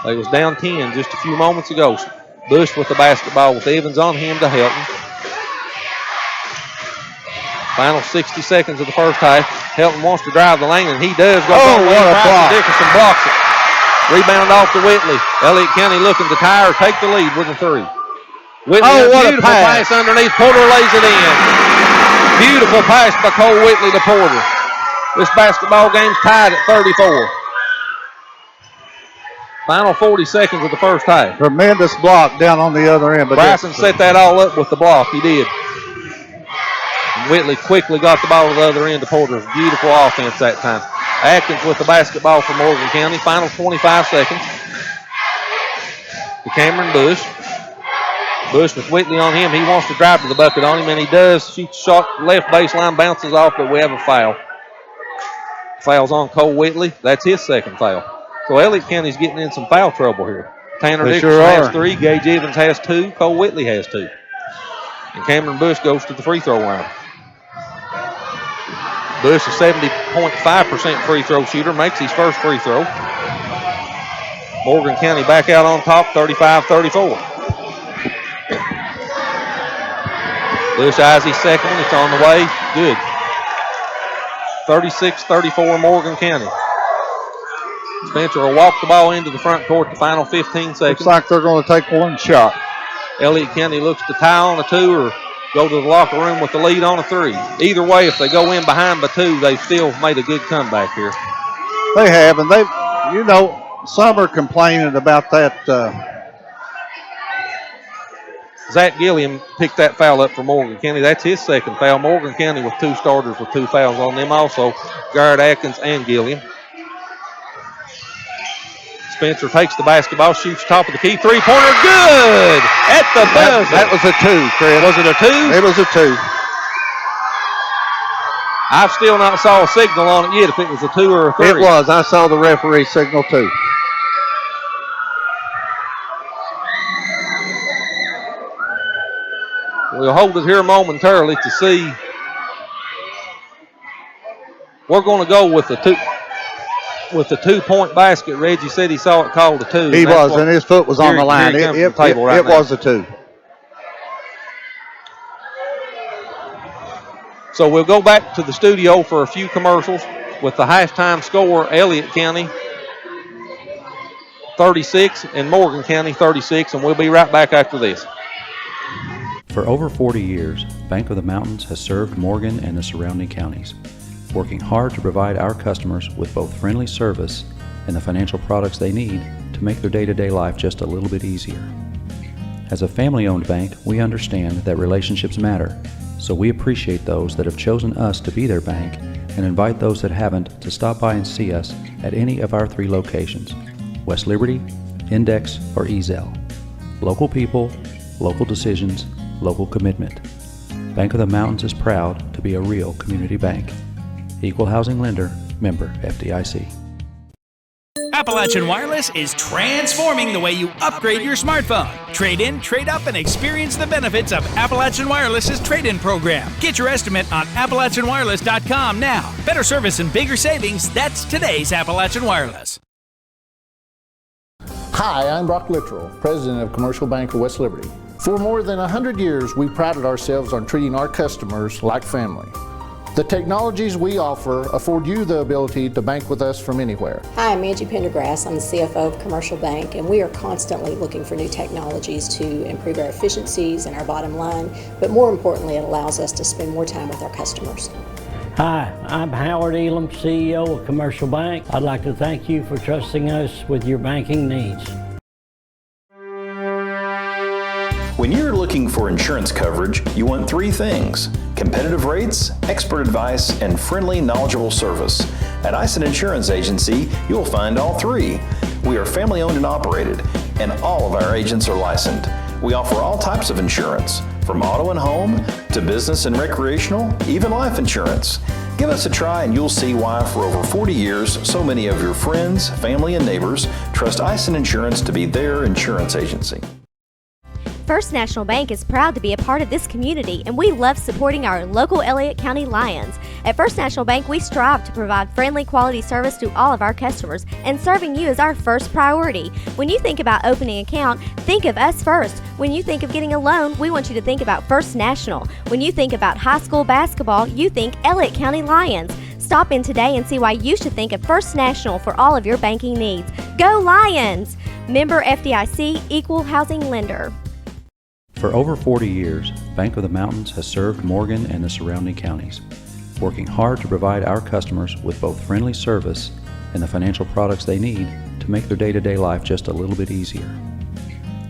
They was down 10 just a few moments ago. Bush with the basketball with Evans on him to Helton. Final 60 seconds of the first half. Helton wants to drive the lane, and he does. What a block. Dickerson blocks it. Rebound off to Whitley. Elliott County looking to tie or take the lead with a three. Whitley, what beautiful a pass underneath. Porter lays it in. Beautiful pass by Cole Whitley to Porter. This basketball game's tied at 34. Final 40 seconds of the first half. Tremendous block down on the other end. But Bryson set that all up with the block. He did. And Whitley quickly got the ball to the other end to Porter's beautiful offense that time. Atkins with the basketball for Morgan County. Final 25 seconds. To Cameron Bush. Bush with Whitley on him. He wants to drive to the bucket on him, and he does. Shoots shot left baseline, bounces off, but we have a foul. Foul's on Cole Whitley. That's his second foul. So Elliott County's getting in some foul trouble here. Tanner Dickerson has 3. Gage Evans has 2. Cole Whitley has 2. And Cameron Bush goes to the free throw line. Bush, a 70.5% free throw shooter, makes his first free throw. Morgan County back out on top, 35-34. Bush eyes his second one. It's on the way. Good. 36-34 Morgan County. Spencer will walk the ball into the front court the final 15 seconds. Looks like they're going to take one shot. Elliott County looks to tie on a 2 or go to the locker room with the lead on a 3. Either way, if they go in behind by 2, they've still made a good comeback here. They have, and they've, some are complaining about that. Zach Gilliam picked that foul up for Morgan County. That's his second foul. Morgan County with 2 starters with 2 fouls on them also. Garrett Atkins and Gilliam. Spencer takes the basketball, shoots top of the key. 3-pointer, good! At the buzzer. That was a 2, Chris. Was it a 2? It was a 2. I've still not saw a signal on it yet if it was a 2 or a 3. It was. I saw the referee signal too. We'll hold it here momentarily to see. We're going to go with the 2-point basket. Reggie said he saw it called a 2. He was, and his foot was on the line. It was a 2. So we'll go back to the studio for a few commercials with the halftime score, Elliott County 36 and Morgan County 36, and we'll be right back after this. For over 40 years, Bank of the Mountains has served Morgan and the surrounding counties, working hard to provide our customers with both friendly service and the financial products they need to make their day-to-day life just a little bit easier. As a family-owned bank, we understand that relationships matter, so we appreciate those that have chosen us to be their bank and invite those that haven't to stop by and see us at any of our 3 locations, West Liberty, Index, or Ezell. Local people, local decisions, local commitment. Bank of the Mountains is proud to be a real community bank. Equal housing lender, member FDIC. Appalachian Wireless is transforming the way you upgrade your smartphone. Trade in, trade up, and experience the benefits of Appalachian Wireless's trade-in program. Get your estimate on AppalachianWireless.com now. Better service and bigger savings. That's today's Appalachian Wireless. Hi, I'm Brock Littrell, President of Commercial Bank of West Liberty. For more than 100 years, we prided ourselves on treating our customers like family. The technologies we offer afford you the ability to bank with us from anywhere. Hi, I'm Angie Pendergrass. I'm the CFO of Commercial Bank, and we are constantly looking for new technologies to improve our efficiencies and our bottom line, but more importantly, it allows us to spend more time with our customers. Hi, I'm Howard Elam, CEO of Commercial Bank. I'd like to thank you for trusting us with your banking needs. When you're looking for insurance coverage, you want three things: competitive rates, expert advice, and friendly, knowledgeable service. At Ison Insurance Agency, you'll find all three. We are family owned and operated, and all of our agents are licensed. We offer all types of insurance, from auto and home to business and recreational, even life insurance. Give us a try and you'll see why for over 40 years, so many of your friends, family, and neighbors trust Ison Insurance to be their insurance agency. First National Bank is proud to be a part of this community, and we love supporting our local Elliott County Lions. At First National Bank, we strive to provide friendly, quality service to all of our customers, and serving you is our first priority. When you think about opening an account, think of us first. When you think of getting a loan, we want you to think about First National. When you think about high school basketball, you think Elliott County Lions. Stop in today and see why you should think of First National for all of your banking needs. Go Lions! Member FDIC, Equal Housing Lender. For over 40 years, Bank of the Mountains has served Morgan and the surrounding counties, working hard to provide our customers with both friendly service and the financial products they need to make their day-to-day life just a little bit easier.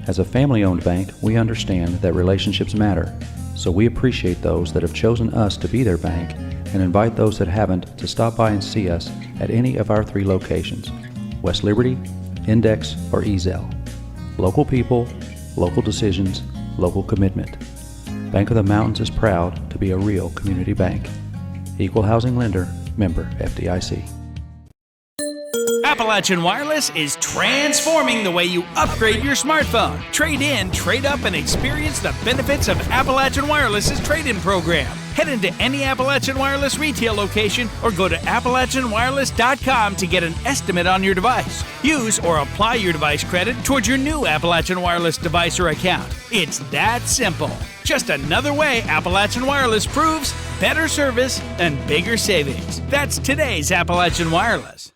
As a family-owned bank, we understand that relationships matter, so we appreciate those that have chosen us to be their bank and invite those that haven't to stop by and see us at any of our three locations: West Liberty, Index, or Ezell. Local people, local decisions, local commitment. Bank of the Mountains is proud to be a real community bank. Equal Housing Lender, member FDIC. Appalachian Wireless is transforming the way you upgrade your smartphone. Trade in, trade up, and experience the benefits of Appalachian Wireless's trade-in program. Head into any Appalachian Wireless retail location or go to AppalachianWireless.com to get an estimate on your device. Use or apply your device credit towards your new Appalachian Wireless device or account. It's that simple. Just another way Appalachian Wireless proves better service and bigger savings. That's today's Appalachian Wireless.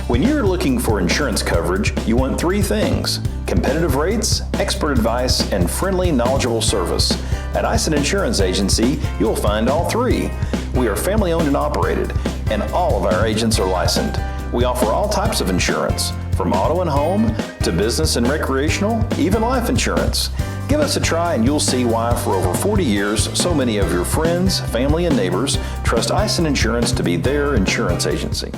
When you're looking for insurance coverage, you want three things: competitive rates, expert advice, and friendly, knowledgeable service. At Ison Insurance Agency, you'll find all three. We are family owned and operated, and all of our agents are licensed. We offer all types of insurance, from auto and home to business and recreational, even life insurance. Give us a try and you'll see why for over 40 years, so many of your friends, family, and neighbors trust Ison Insurance to be their insurance agency.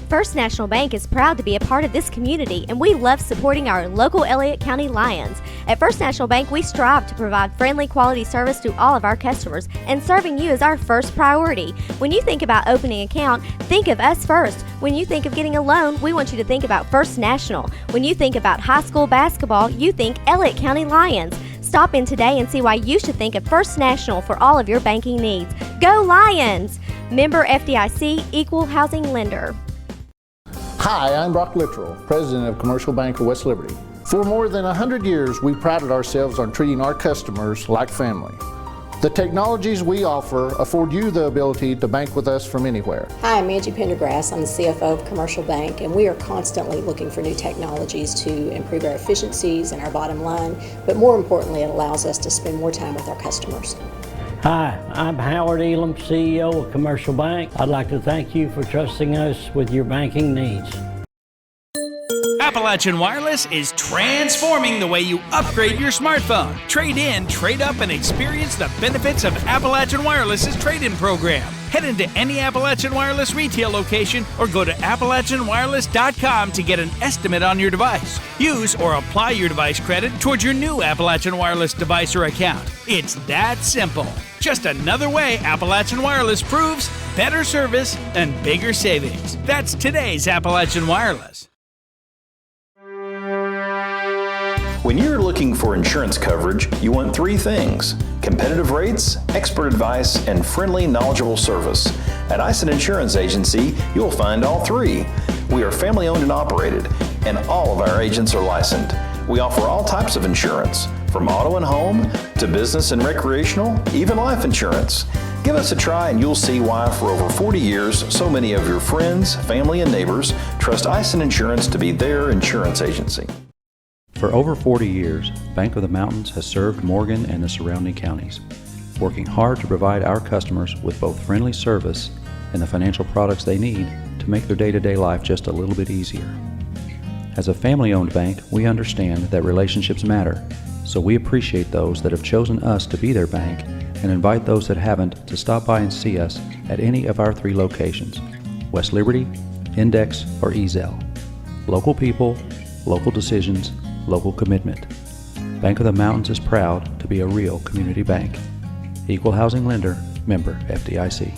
First National Bank is proud to be a part of this community, and we love supporting our local Elliott County Lions. At First National Bank, we strive to provide friendly, quality service to all of our customers, and serving you is our first priority. When you think about opening an account, think of us first. When you think of getting a loan, we want you to think about First National. When you think about high school basketball, you think Elliott County Lions. Stop in today and see why you should think of First National for all of your banking needs. Go Lions! Member FDIC, Equal Housing Lender. Hi, I'm Brock Littrell, President of Commercial Bank of West Liberty. For more than 100 years, we prided ourselves on treating our customers like family. The technologies we offer afford you the ability to bank with us from anywhere. Hi, I'm Angie Pendergrass. I'm the CFO of Commercial Bank, and we are constantly looking for new technologies to improve our efficiencies and our bottom line, but more importantly, it allows us to spend more time with our customers. Hi, I'm Howard Elam, CEO of Commercial Bank. I'd like to thank you for trusting us with your banking needs. Appalachian Wireless is transforming the way you upgrade your smartphone. Trade in, trade up, and experience the benefits of Appalachian Wireless's trade-in program. Head into any Appalachian Wireless retail location or go to AppalachianWireless.com to get an estimate on your device. Use or apply your device credit towards your new Appalachian Wireless device or account. It's that simple. Just another way Appalachian Wireless proves better service and bigger savings. That's today's Appalachian Wireless. When you're looking for insurance coverage, you want three things: competitive rates, expert advice, and friendly, knowledgeable service. At Ison Insurance Agency, you'll find all three. We are family owned and operated, and all of our agents are licensed. We offer all types of insurance, from auto and home to business and recreational, even life insurance. Give us a try and you'll see why for over 40 years, so many of your friends, family, and neighbors trust Ison Insurance to be their insurance agency. For over 40 years, Bank of the Mountains has served Morgan and the surrounding counties, working hard to provide our customers with both friendly service and the financial products they need to make their day-to-day life just a little bit easier. As a family-owned bank, we understand that relationships matter, so we appreciate those that have chosen us to be their bank and invite those that haven't to stop by and see us at any of our 3 locations, West Liberty, Index, or Ezell. Local people, local decisions, local commitment. Bank of the Mountains is proud to be a real community bank. Equal housing lender, member FDIC.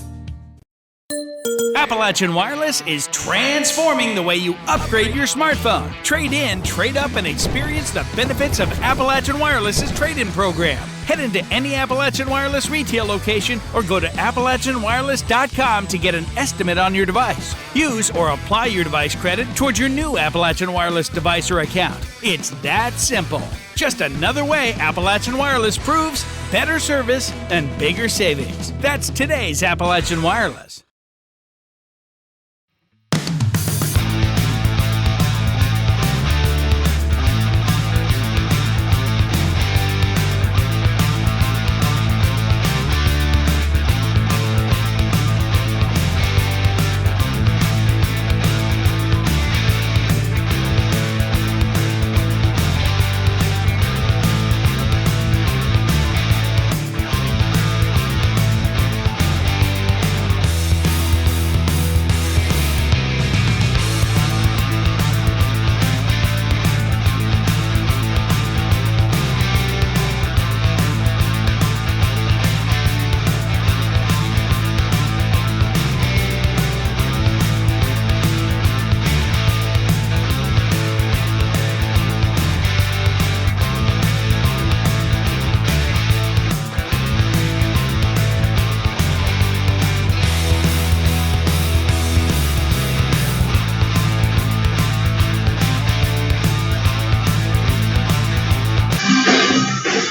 Appalachian Wireless is transforming the way you upgrade your smartphone. Trade in, trade up, and experience the benefits of Appalachian Wireless's trade-in program. Head into any Appalachian Wireless retail location or go to AppalachianWireless.com to get an estimate on your device. Use or apply your device credit towards your new Appalachian Wireless device or account. It's that simple. Just another way Appalachian Wireless proves better service and bigger savings. That's today's Appalachian Wireless.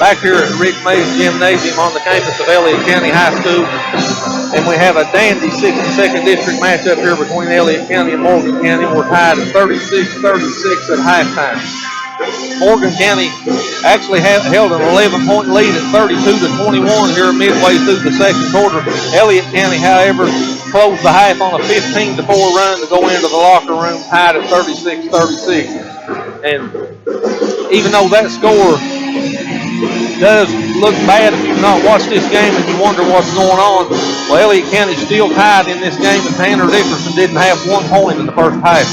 Back here at Rick Mays Gymnasium on the campus of Elliott County High School. And we have a dandy 62nd District matchup here between Elliott County and Morgan County. We're tied at 36-36 at halftime. Morgan County actually held an 11-point lead at 32-21 here midway through the second quarter. Elliott County, however, closed the half on a 15-4 run to go into the locker room, tied at 36-36. And even though that score does look bad if you've not watched this game and you wonder what's going on, well, Elliott County still tied in this game, and Tanner Dickerson didn't have 1 point in the first half.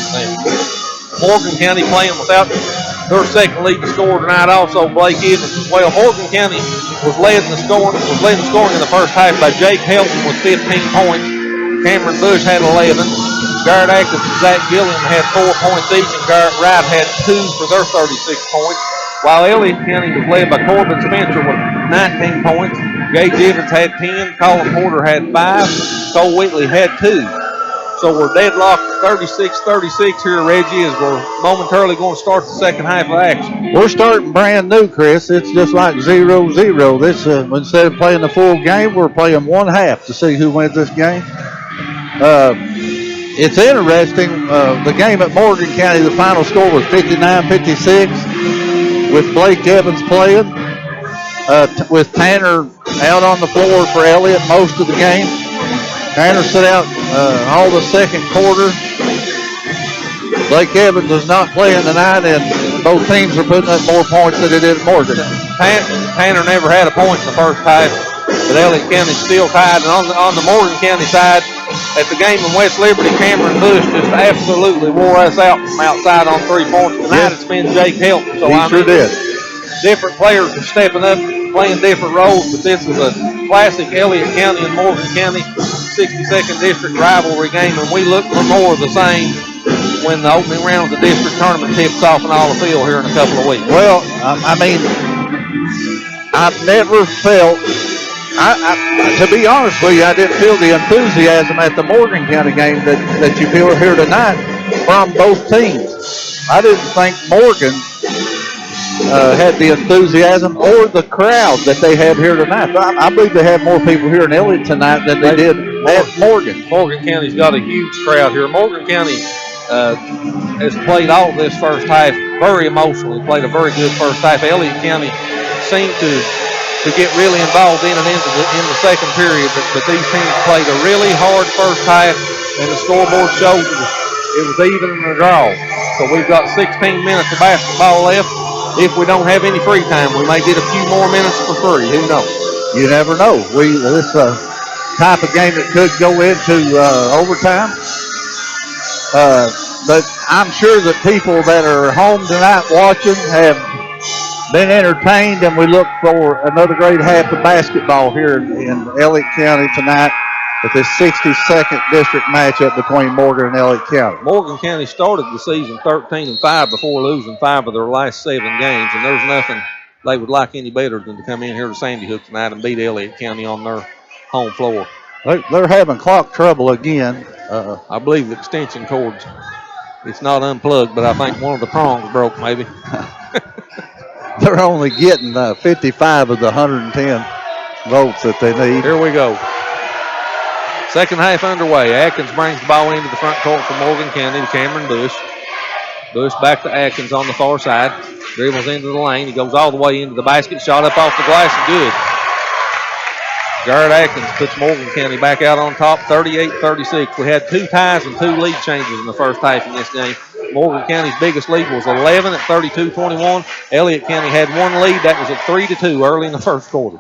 Morgan County playing without their second leading scorer tonight, also Blake Evans. Well, Morgan County was leading the scoring in the first half by Jake Helton with 15 points. Cameron Bush had 11. Garrett Atkins and Zach Gilliam had 4 points each, and Garrett Wright had 2 for their 36 points. While Elliott County was led by Corbin Spencer with 19 points. Gage Evans had 10. Colin Porter had 5. Cole Whitley had 2. So we're deadlocked at 36-36 here, Reggie, as we're momentarily going to start the second half of action. We're starting brand new, Chris. It's just like 0-0. This instead of playing the full game, we're playing 1 half to see who wins this game. It's interesting. The game at Morgan County, the final score was 59-56. With Blake Evans playing, with Tanner out on the floor for Elliott most of the game. Tanner sit out all the second quarter. Blake Evans is not playing tonight, and both teams are putting up more points than they did at Morgan. Tanner never had a point in the first half, but Elliott County still tied. And on the Morgan County side, at the game in West Liberty, Cameron Bush just absolutely wore us out from outside on 3 points. Tonight it's been Jake Helton. So he sure did. Different players are stepping up, playing different roles, but this is a classic Elliott County and Morgan County 62nd District rivalry game, and we look for more of the same when the opening round of the district tournament tips off in all the field here in a couple of weeks. Well, I mean, I've never felt, to be honest with you, I didn't feel the enthusiasm at the Morgan County game that you feel here tonight from both teams. I didn't think Morgan had the enthusiasm or the crowd that they had here tonight. I believe they had more people here in Elliott tonight than they did at Morgan. Morgan County's got a huge crowd here. Morgan County has played all this first half very emotionally, played a very good first half. Elliott County seemed to get really involved in the second period, but these teams played a really hard first half, and the scoreboard showed it was even in the draw. So we've got 16 minutes of basketball left. If we don't have any free time, we may get a few more minutes for free. Who knows? You never know. This type of game that could go into overtime. But I'm sure that people that are home tonight watching have been entertained, and we look for another great half of basketball here in Elliott County tonight with this 62nd district matchup between Morgan and Elliott County. Morgan County started the season 13-5 before losing 5 of their last 7 games, and there's nothing they would like any better than to come in here to Sandy Hook tonight and beat Elliott County on their home floor. They're having clock trouble again. I believe the extension cords, it's not unplugged, but I think one of the prongs broke maybe. They're only getting 55 of the 110 volts that they need. Here we go. Second half underway. Atkins brings the ball into the front court for Morgan County to Cameron Bush. Bush back to Atkins on the far side. Dribbles into the lane. He goes all the way into the basket. Shot up off the glass and good. Garrett Atkins puts Morgan County back out on top, 38-36. We had 2 ties and 2 lead changes in the first half in this game. Morgan County's biggest lead was 11 at 32-21. Elliott County had 1 lead. That was at 3-2 early in the first quarter.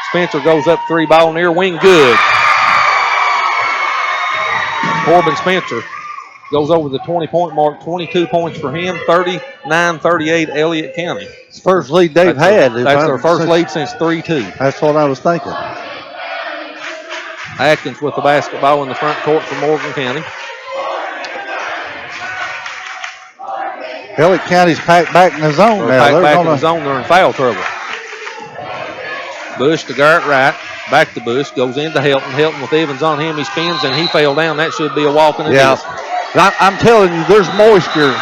Spencer goes up 3, ball near wing, good. Corbin Spencer goes over the 20-point mark, 22 points for him, 39-38 Elliott County. It's the first lead they've had. That's their first lead since 3-2. That's what I was thinking. Atkins with the basketball in the front court for Morgan County. Elliott County's packed back in the zone now. They're back in the zone. They're in foul trouble. Bush to Garrett Wright. Back to Bush. Goes into Helton. Helton with Evans on him. He spins and he fell down. That should be a walk and a miss. I'm telling you, there's moisture.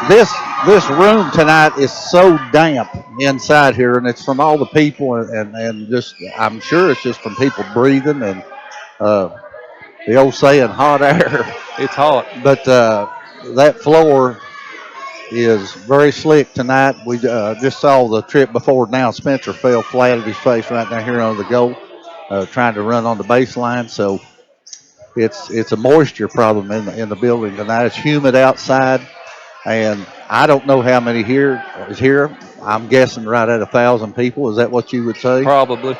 This room tonight is so damp inside here, and it's from all the people and just, I'm sure it's just from people breathing and the old saying, hot air. It's hot. But that floor is very slick tonight. We just saw the trip before now. Spencer fell flat at his face right down here on the goal, trying to run on the baseline. So it's a moisture problem in the building tonight. It's humid outside, and I don't know how many is here. I'm guessing right at 1,000 people. Is that what you would say? Probably.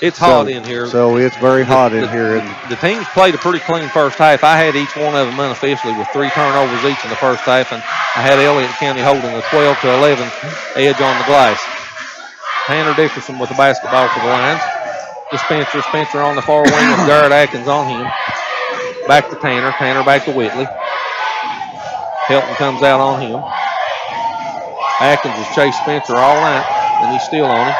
It's hot in here. So it's very hot in here. The teams played a pretty clean first half. I had each one of them unofficially with 3 turnovers each in the first half, and I had Elliott County holding a 12-11 edge on the glass. Tanner Dickerson with the basketball for the Lions. To Spencer. Spencer on the far wing with Garrett Atkins on him. Back to Tanner. Tanner back to Whitley. Helton comes out on him. Atkins has chased Spencer all night, and he's still on him.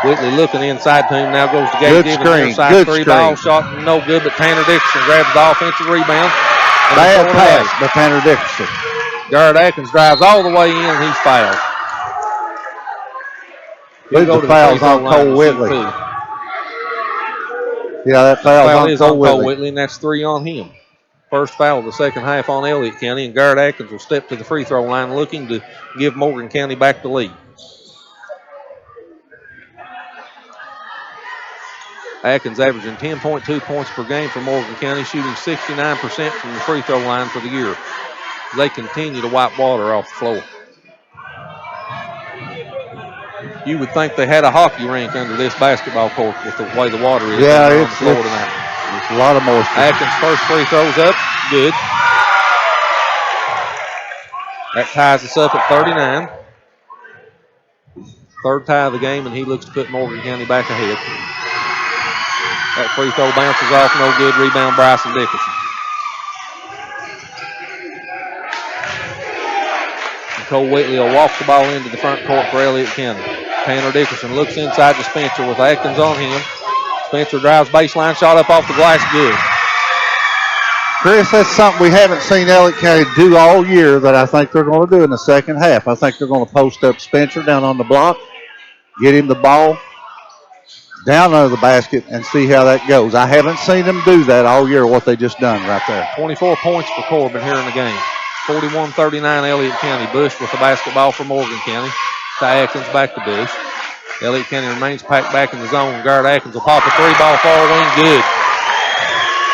Whitley looking inside to him. Now goes to Gage Evans. Near side 3 ball shot, no good, but Tanner Dickerson grabs the offensive rebound. Bad pass by Tanner Dickerson. Garrett Atkins drives all the way in, and he's fouled. The foul's on Cole Whitley. Yeah, that foul's on Cole Whitley, and that's 3 on him. First foul of the second half on Elliott County, and Garrett Atkins will step to the free throw line looking to give Morgan County back the lead. Atkins averaging 10.2 points per game for Morgan County, shooting 69% from the free throw line for the year. They continue to wipe water off the floor. You would think they had a hockey rink under this basketball court with the way the water is on the floor tonight. It's a lot of moisture. Atkins' first free throw's up. Good. That ties us up at 39. Third tie of the game, and he looks to put Morgan County back ahead. That free throw bounces off, no good. Rebound, Bryson Dickerson. Cole Whitley will walk the ball into the front court for Elliott County. Tanner Dickerson looks inside to Spencer with Atkins on him. Spencer drives baseline, shot up off the glass, good. Chris, that's something we haven't seen Elliott County do all year that I think they're going to do in the second half. I think they're going to post up Spencer down on the block, get him the ball down under the basket, and see how that goes. I haven't seen them do that all year, what they just done right there. 24 points for Corbin here in the game. 41-39 Elliott County. Bush with the basketball for Morgan County. To Atkins, back to Bush. Elliott County remains packed back in the zone. Guard Atkins will pop a three-ball far wing. Good.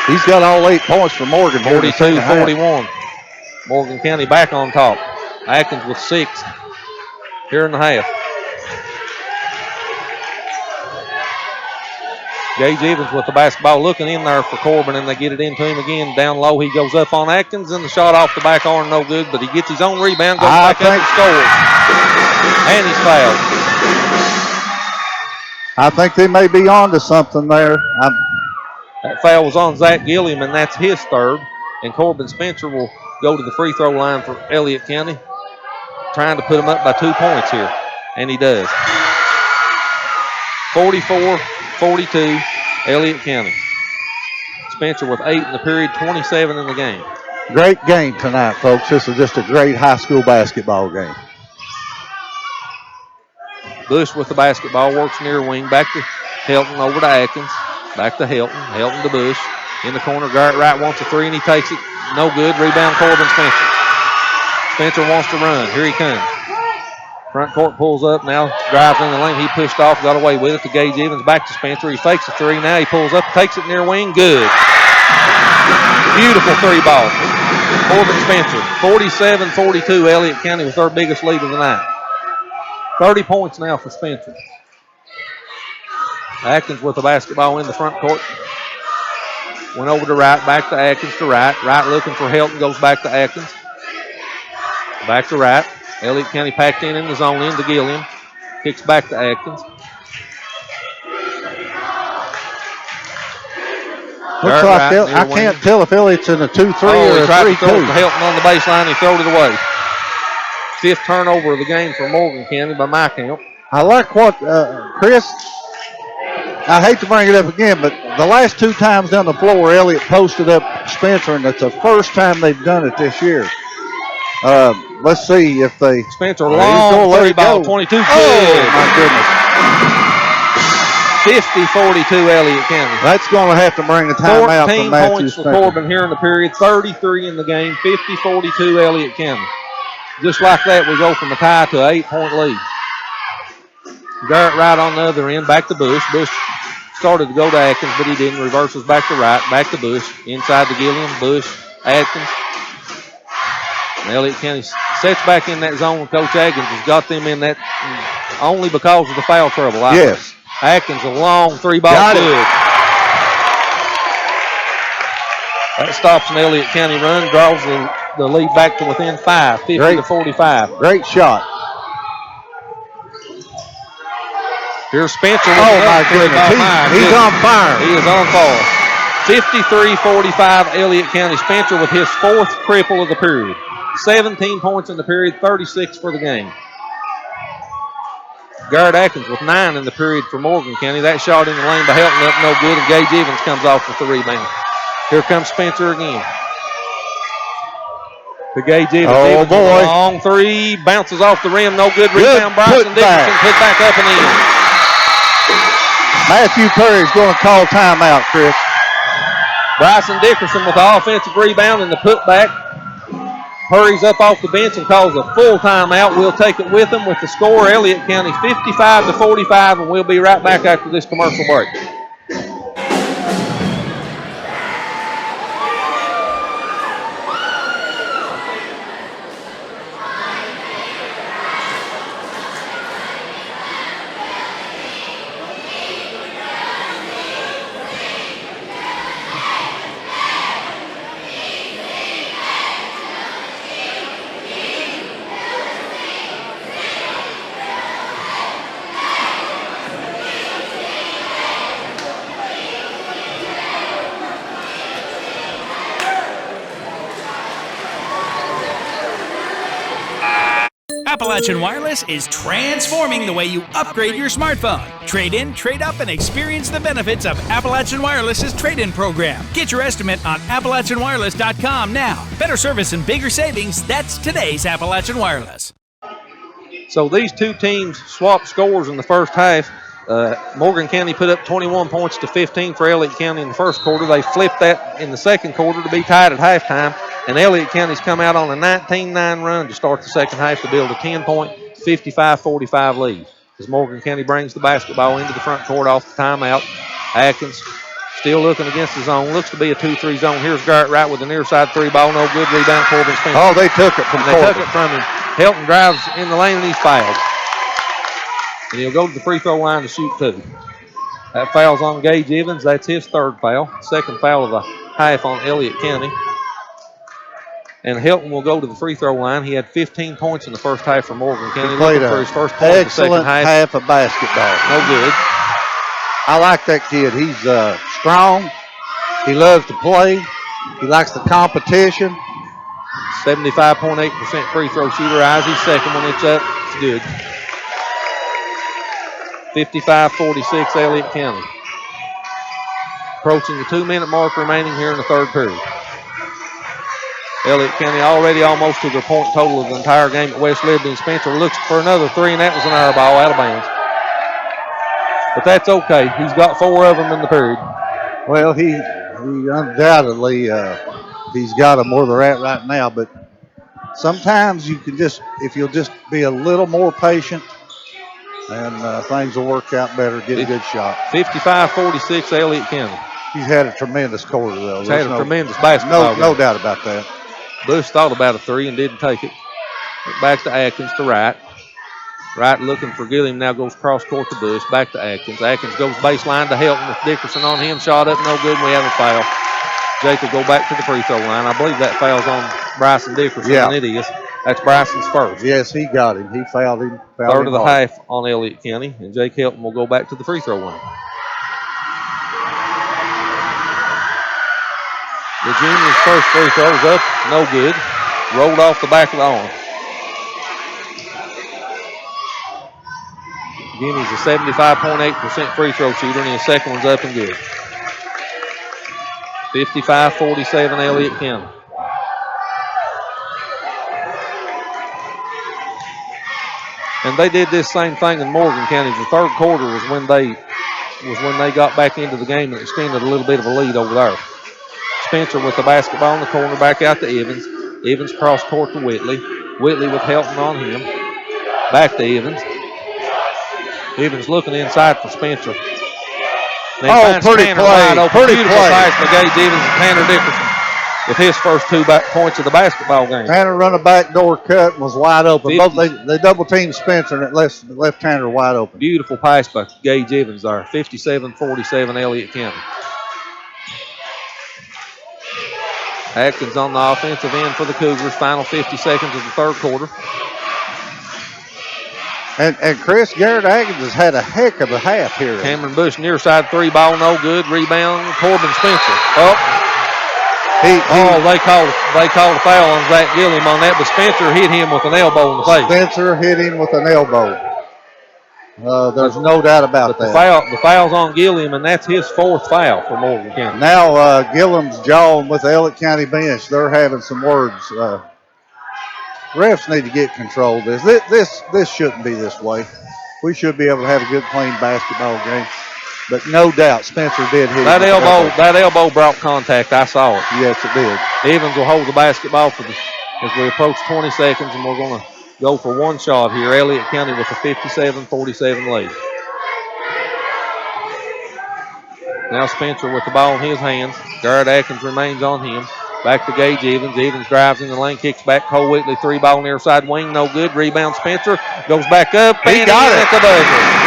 He's got all 8 points for Morgan. 42-41. Morgan County back on top. Atkins with 6 here in the half. Gage Evans with the basketball looking in there for Corbin, and they get it into him again. Down low, he goes up on Atkins, and the shot off the back arm, no good, but he gets his own rebound, goes back up and scores. And he's fouled. I think they may be on to something there. That foul was on Zach Gilliam, and that's his third. And Corbin Spencer will go to the free throw line for Elliott County, trying to put him up by 2 points here. And he does. 44-42, Elliott County. Spencer with 8 in the period, 27 in the game. Great game tonight, folks. This is just a great high school basketball game. Bush with the basketball, works near wing, back to Helton, over to Atkins, back to Helton, Helton to Bush. In the corner, Garrett Wright wants a three, and he takes it. No good. Rebound, Corbin Spencer. Spencer wants to run. Here he comes. Front court pulls up, now drives in the lane. He pushed off, got away with it to Gage Evans, back to Spencer. He fakes a three, now he pulls up, takes it near wing, good. Beautiful three ball. Corbin Spencer, 47-42, Elliott County with their biggest lead of the night. 30 points now for Spencer. Atkins with the basketball in the front court. Went over to Wright, back to Atkins to Wright. Wright looking for Helton, goes back to Atkins. Back to Wright. Elliott County packed in the zone, into Gilliam. Kicks back to Atkins. Looks like I can't tell if Elliott's in a 2-3 or a 3-2. He tried to throw it to Helton on the baseline. He threw it away. 5th turnover of the game for Morgan County by my count. I like what, Chris, I hate to bring it up again, but the last 2 times down the floor, Elliott posted up Spencer, and it's the first time they've done it this year. Let's see if they... Spencer, long three ball, 22. Good. Oh, my goodness. 50-42 Elliott County. That's going to have to bring a timeout from Matthew 14 points for Corbin here in the period, 33 in the game, 50-42 Elliott County. Just like that, we go from a tie to an 8-point lead. Garrett Wright on the other end, back to Bush. Bush started to go to Atkins, but he didn't. Reverses back to Wright, back to Bush. Inside to Gilliam, Bush, Atkins. And Elliott County sets back in that zone. Coach Atkins has got them in that only because of the foul trouble. Yes. Atkins, a long three ball, good. That stops an Elliott County run, draws the lead back to within 5, 50-45. Great shot. Here's Spencer. Oh, my goodness. He's on fire. He is on fire. 53-45, Elliott County. Spencer with his 4th triple of the period. 17 points in the period, 36 for the game. Garrett Atkins with 9 in the period for Morgan County. That shot in the lane by Helton up, no good, and Gage Evans comes off with the rebound. Here comes Spencer again. The Gage Evans. Oh, boy. Long three, bounces off the rim, no good. Rebound, Bryson Dickerson put back up and in. Matthew Perry's going to call timeout, Chris. Bryson Dickerson with the offensive rebound and the putback. Hurries up off the bench and calls a full timeout. We'll take it with him with the score, Elliott County 55-45, and we'll be right back after this commercial break. Appalachian Wireless is transforming the way you upgrade your smartphone. Trade in, trade up, and experience the benefits of Appalachian Wireless's trade-in program. Get your estimate on AppalachianWireless.com now. Better service and bigger savings. That's today's Appalachian Wireless. So these two teams swapped scores in the first half. Morgan County put up 21 points to 15 for Elliott County in the first quarter. They flipped that in the second quarter to be tied at halftime. And Elliott County's come out on a 19-9 run to start the second half to build a 10-point, 55-45 lead. As Morgan County brings the basketball into the front court off the timeout. Atkins still looking against the zone. Looks to be a 2-3 zone. Here's Garrett Wright with a near side three ball. No good. Rebound, Corbin Spencer. Oh, they took it from Corbin. They took it from him. Helton drives in the lane and he's fouled. And he'll go to the free throw line to shoot two. That foul's on Gage Evans. That's his third foul. Second foul of the half on Elliott County. And Helton will go to the free throw line. He had 15 points in the first half for Morgan County. Looking for his first point in the second half. Half of basketball. No good. I like that kid. He's strong. He loves to play. He likes the competition. 75.8% free throw shooter. Izzy's second one. It's up. It's good. 55-46 Elliott County. Approaching the 2-minute mark remaining here in the third period. Elliott County already almost to their point total of the entire game at West Liberty. And Spencer looks for another three, and that was an air ball out of bounds. But that's okay. He's got 4 of them in the period. Well, he undoubtedly he's got them where they're at right now. But sometimes you can just, if you'll just be a little more patient, and things will work out better. Get a good shot. 55-46 Elliott County. He's had a tremendous quarter, though. He's had a tremendous basketball game. No doubt about that. Bush thought about a three and didn't take it. Back to Atkins to Wright. Wright looking for Gilliam, now goes cross court to Bush. Back to Atkins. Atkins goes baseline to Helton with Dickerson on him. Shot up, no good, and we have a foul. Jake will go back to the free throw line. I believe that foul's on Bryson Dickerson, and it is. That's Bryson's first. Yes, he got him. He fouled him. Third of the half on Elliott County, and Jake Helton will go back to the free throw line. The junior's first free throw is up, no good. Rolled off the back of the arm. Again, he's a 75.8% free throw shooter, and his second one's up and good. 55-47 Elliott County. And they did this same thing in Morgan County. The third quarter was when they got back into the game and extended a little bit of a lead over there. Spencer with the basketball in the corner, back out to Evans. Evans cross court to Whitley. Whitley with Helton on him. Back to Evans. Evans looking inside for Spencer. Pretty play. Pretty Beautiful pass to Gage Evans and Tanner Dickerson with his first 2 points of the basketball game. Tanner run a backdoor cut and was wide open. Both they double teamed Spencer and it left Tanner wide open. Beautiful pass by Gage Evans there. 57-47 Elliott County. Atkins on the offensive end for the Cougars. Final 50 seconds of the third quarter. And Chris, Garrett Atkins has had a heck of a half here. Cameron Bush near side three ball, no good. Rebound, Corbin Spencer. They called a foul on Zach Gilliam on that, but Spencer hit him with an elbow in the face. Spencer hit him with an elbow. There's no doubt about that. The foul's on Gilliam, and that's his 4th foul for Morgan County. Now Gilliam's jawing with the Elliott County bench. They're having some words. Refs need to get control of this. This shouldn't be this way. We should be able to have a good, clean basketball game. But no doubt, Spencer did hit that elbow. That elbow brought contact. I saw it. Yes, it did. Evans will hold the basketball as we approach 20 seconds, and we're going to go for one shot here. Elliott County with a 57-47 lead. Now Spencer with the ball in his hands. Garrett Atkins remains on him. Back to Gage Evans. Evans drives in the lane, kicks back. Cole Whitley, 3 ball near side wing, no good. Rebound Spencer. Goes back up. He got it at the buzzer.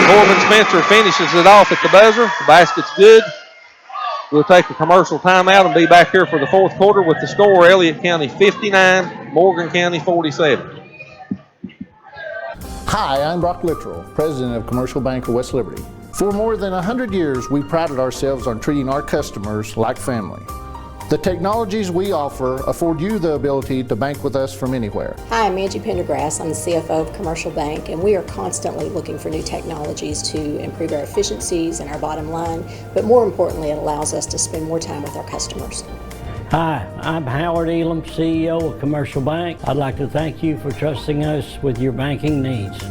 Corbin Spencer finishes it off at the buzzer. The basket's good. We'll take a commercial timeout and be back here for the 4th quarter with the score: Elliott County 59, Morgan County 47. Hi, I'm Brock Littrell, President of Commercial Bank of West Liberty. For more than 100 years, we prided ourselves on treating our customers like family. The technologies we offer afford you the ability to bank with us from anywhere. Hi, I'm Angie Pendergrass. I'm the CFO of Commercial Bank, and we are constantly looking for new technologies to improve our efficiencies and our bottom line, but more importantly, it allows us to spend more time with our customers. Hi, I'm Howard Elam, CEO of Commercial Bank. I'd like to thank you for trusting us with your banking needs.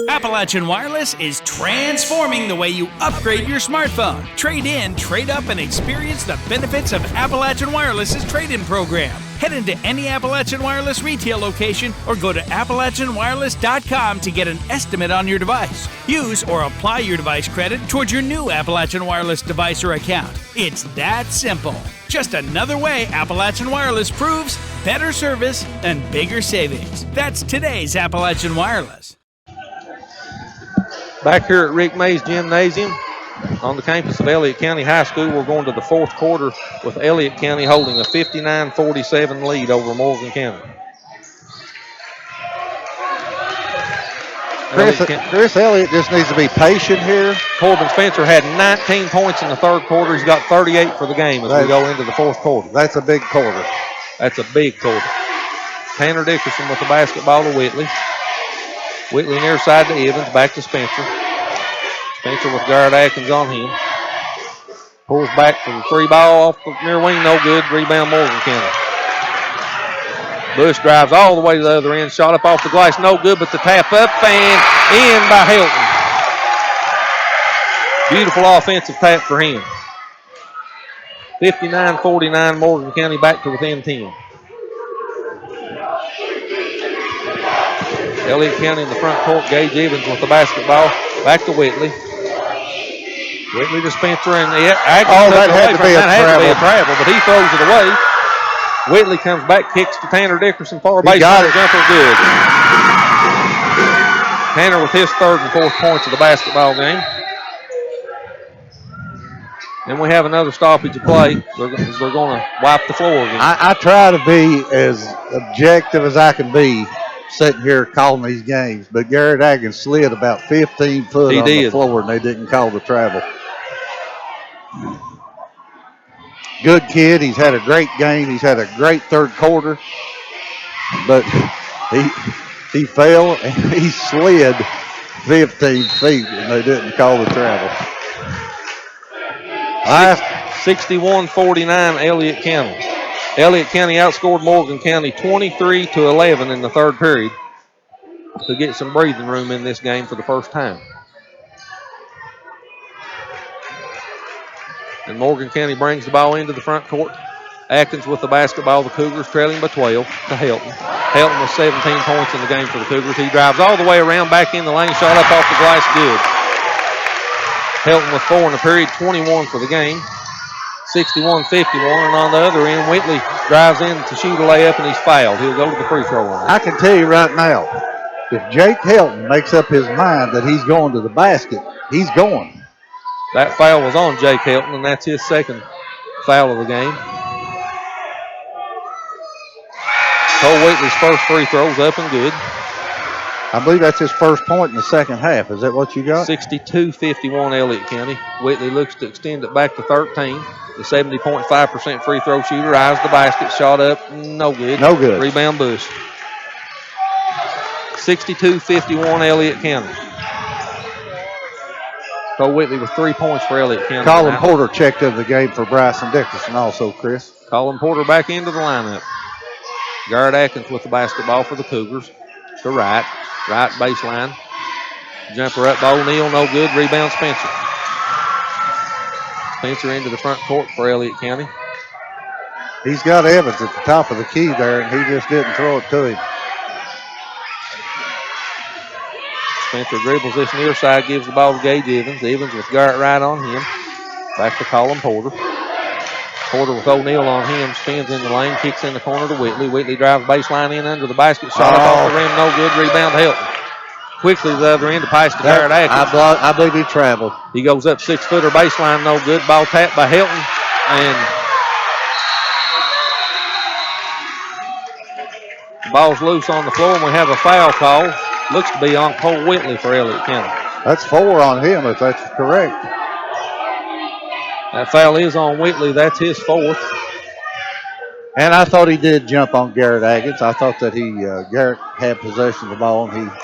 Appalachian Wireless is transforming the way you upgrade your smartphone. Trade in, trade up, and experience the benefits of Appalachian Wireless's trade-in program. Head into any Appalachian Wireless retail location or go to AppalachianWireless.com to get an estimate on your device. Use or apply your device credit towards your new Appalachian Wireless device or account. It's that simple. Just another way Appalachian Wireless proves better service and bigger savings. That's today's Appalachian Wireless. Back here at Rick Mays Gymnasium on the campus of Elliott County High School, we're going to the fourth quarter with Elliott County holding a 59-47 lead over Morgan County. Chris Elliott just needs to be patient here. Corbin Spencer had 19 points in the third quarter. He's got 38 for the game as we go into the fourth quarter. That's a big quarter. That's a big quarter. Tanner Dickerson with the basketball to Whitley. Whitley near side to Evans, back to Spencer. Spencer with guard Atkins on him. Pulls back for the three ball off the near wing, no good. Rebound Morgan County. Bush drives all the way to the other end, shot up off the glass, no good, but the tap up and in by Hilton. Beautiful offensive tap for him. 59-49, Morgan County back to within 10. Elliott County in the front court. Gage Evans with the basketball. Back to Whitley. Whitley to Spencer and that had to be a travel, but he throws it away. Whitley comes back, kicks to Tanner Dickerson, far baseline jumper, good. Tanner with his third and fourth points of the basketball game. And we have another stoppage of play. They're going to wipe the floor again. I try to be as objective as I can be sitting here calling these games, but Garrett Atkins slid about 15 foot on the floor and they didn't call the travel. Good kid. He's had a great game. He's had a great third quarter, but he fell and he slid 15 feet and they didn't call the travel. 61-49 Elliott County. Elliott County outscored Morgan County 23-11 in the third period to get some breathing room in this game for the first time. And Morgan County brings the ball into the front court. Atkins with the basketball. The Cougars trailing by 12 to Helton. Helton with 17 points in the game for the Cougars. He drives all the way around, back in the lane, shot up off the glass, good. Helton with 4 in the period, 21 for the game. 61-51, and on the other end, Whitley drives in to shoot a layup, and he's fouled. He'll go to the free throw line. I can tell you right now, if Jake Helton makes up his mind that he's going to the basket, he's going. That foul was on Jake Helton, and that's his second foul of the game. Cole Whitley's first free throw's up and good. I believe that's his first point in the second half. Is that what you got? 62-51 Elliott County. Whitley looks to extend it back to 13. The 70.5% free throw shooter eyes the basket, shot up, no good. No good. Rebound Bush. 62-51 Elliott County. Cole Whitley with 3 points for Elliott County. Colin Porter checked into the game for Bryson Dickerson also, Chris. Colin Porter back into the lineup. Garrett Atkins with the basketball for the Cougars. To right baseline. Jumper up by O'Neal, no good. Rebound Spencer. Spencer into the front court for Elliott County. He's got Evans at the top of the key there, and he just didn't throw it to him. Spencer dribbles this near side, gives the ball to Gage Evans. Evans with Garrett right on him. Back to Colin Porter. Porter with O'Neal on him, spins in the lane, kicks in the corner to Whitley. Whitley drives baseline in under the basket, shot up off the rim, no good. Rebound Helton. Quickly to the other end to pass to Garrett Atkins. I believe he traveled. He goes up 6-footer baseline, no good. Ball tapped by Helton, and the ball's loose on the floor, and we have a foul call. Looks to be on Cole Whitley for Elliott County. That's 4 on him, if that's correct. That foul is on Whitley. That's his fourth. And I thought he did jump on Garrett Atkins. I thought that Garrett had possession of the ball, and he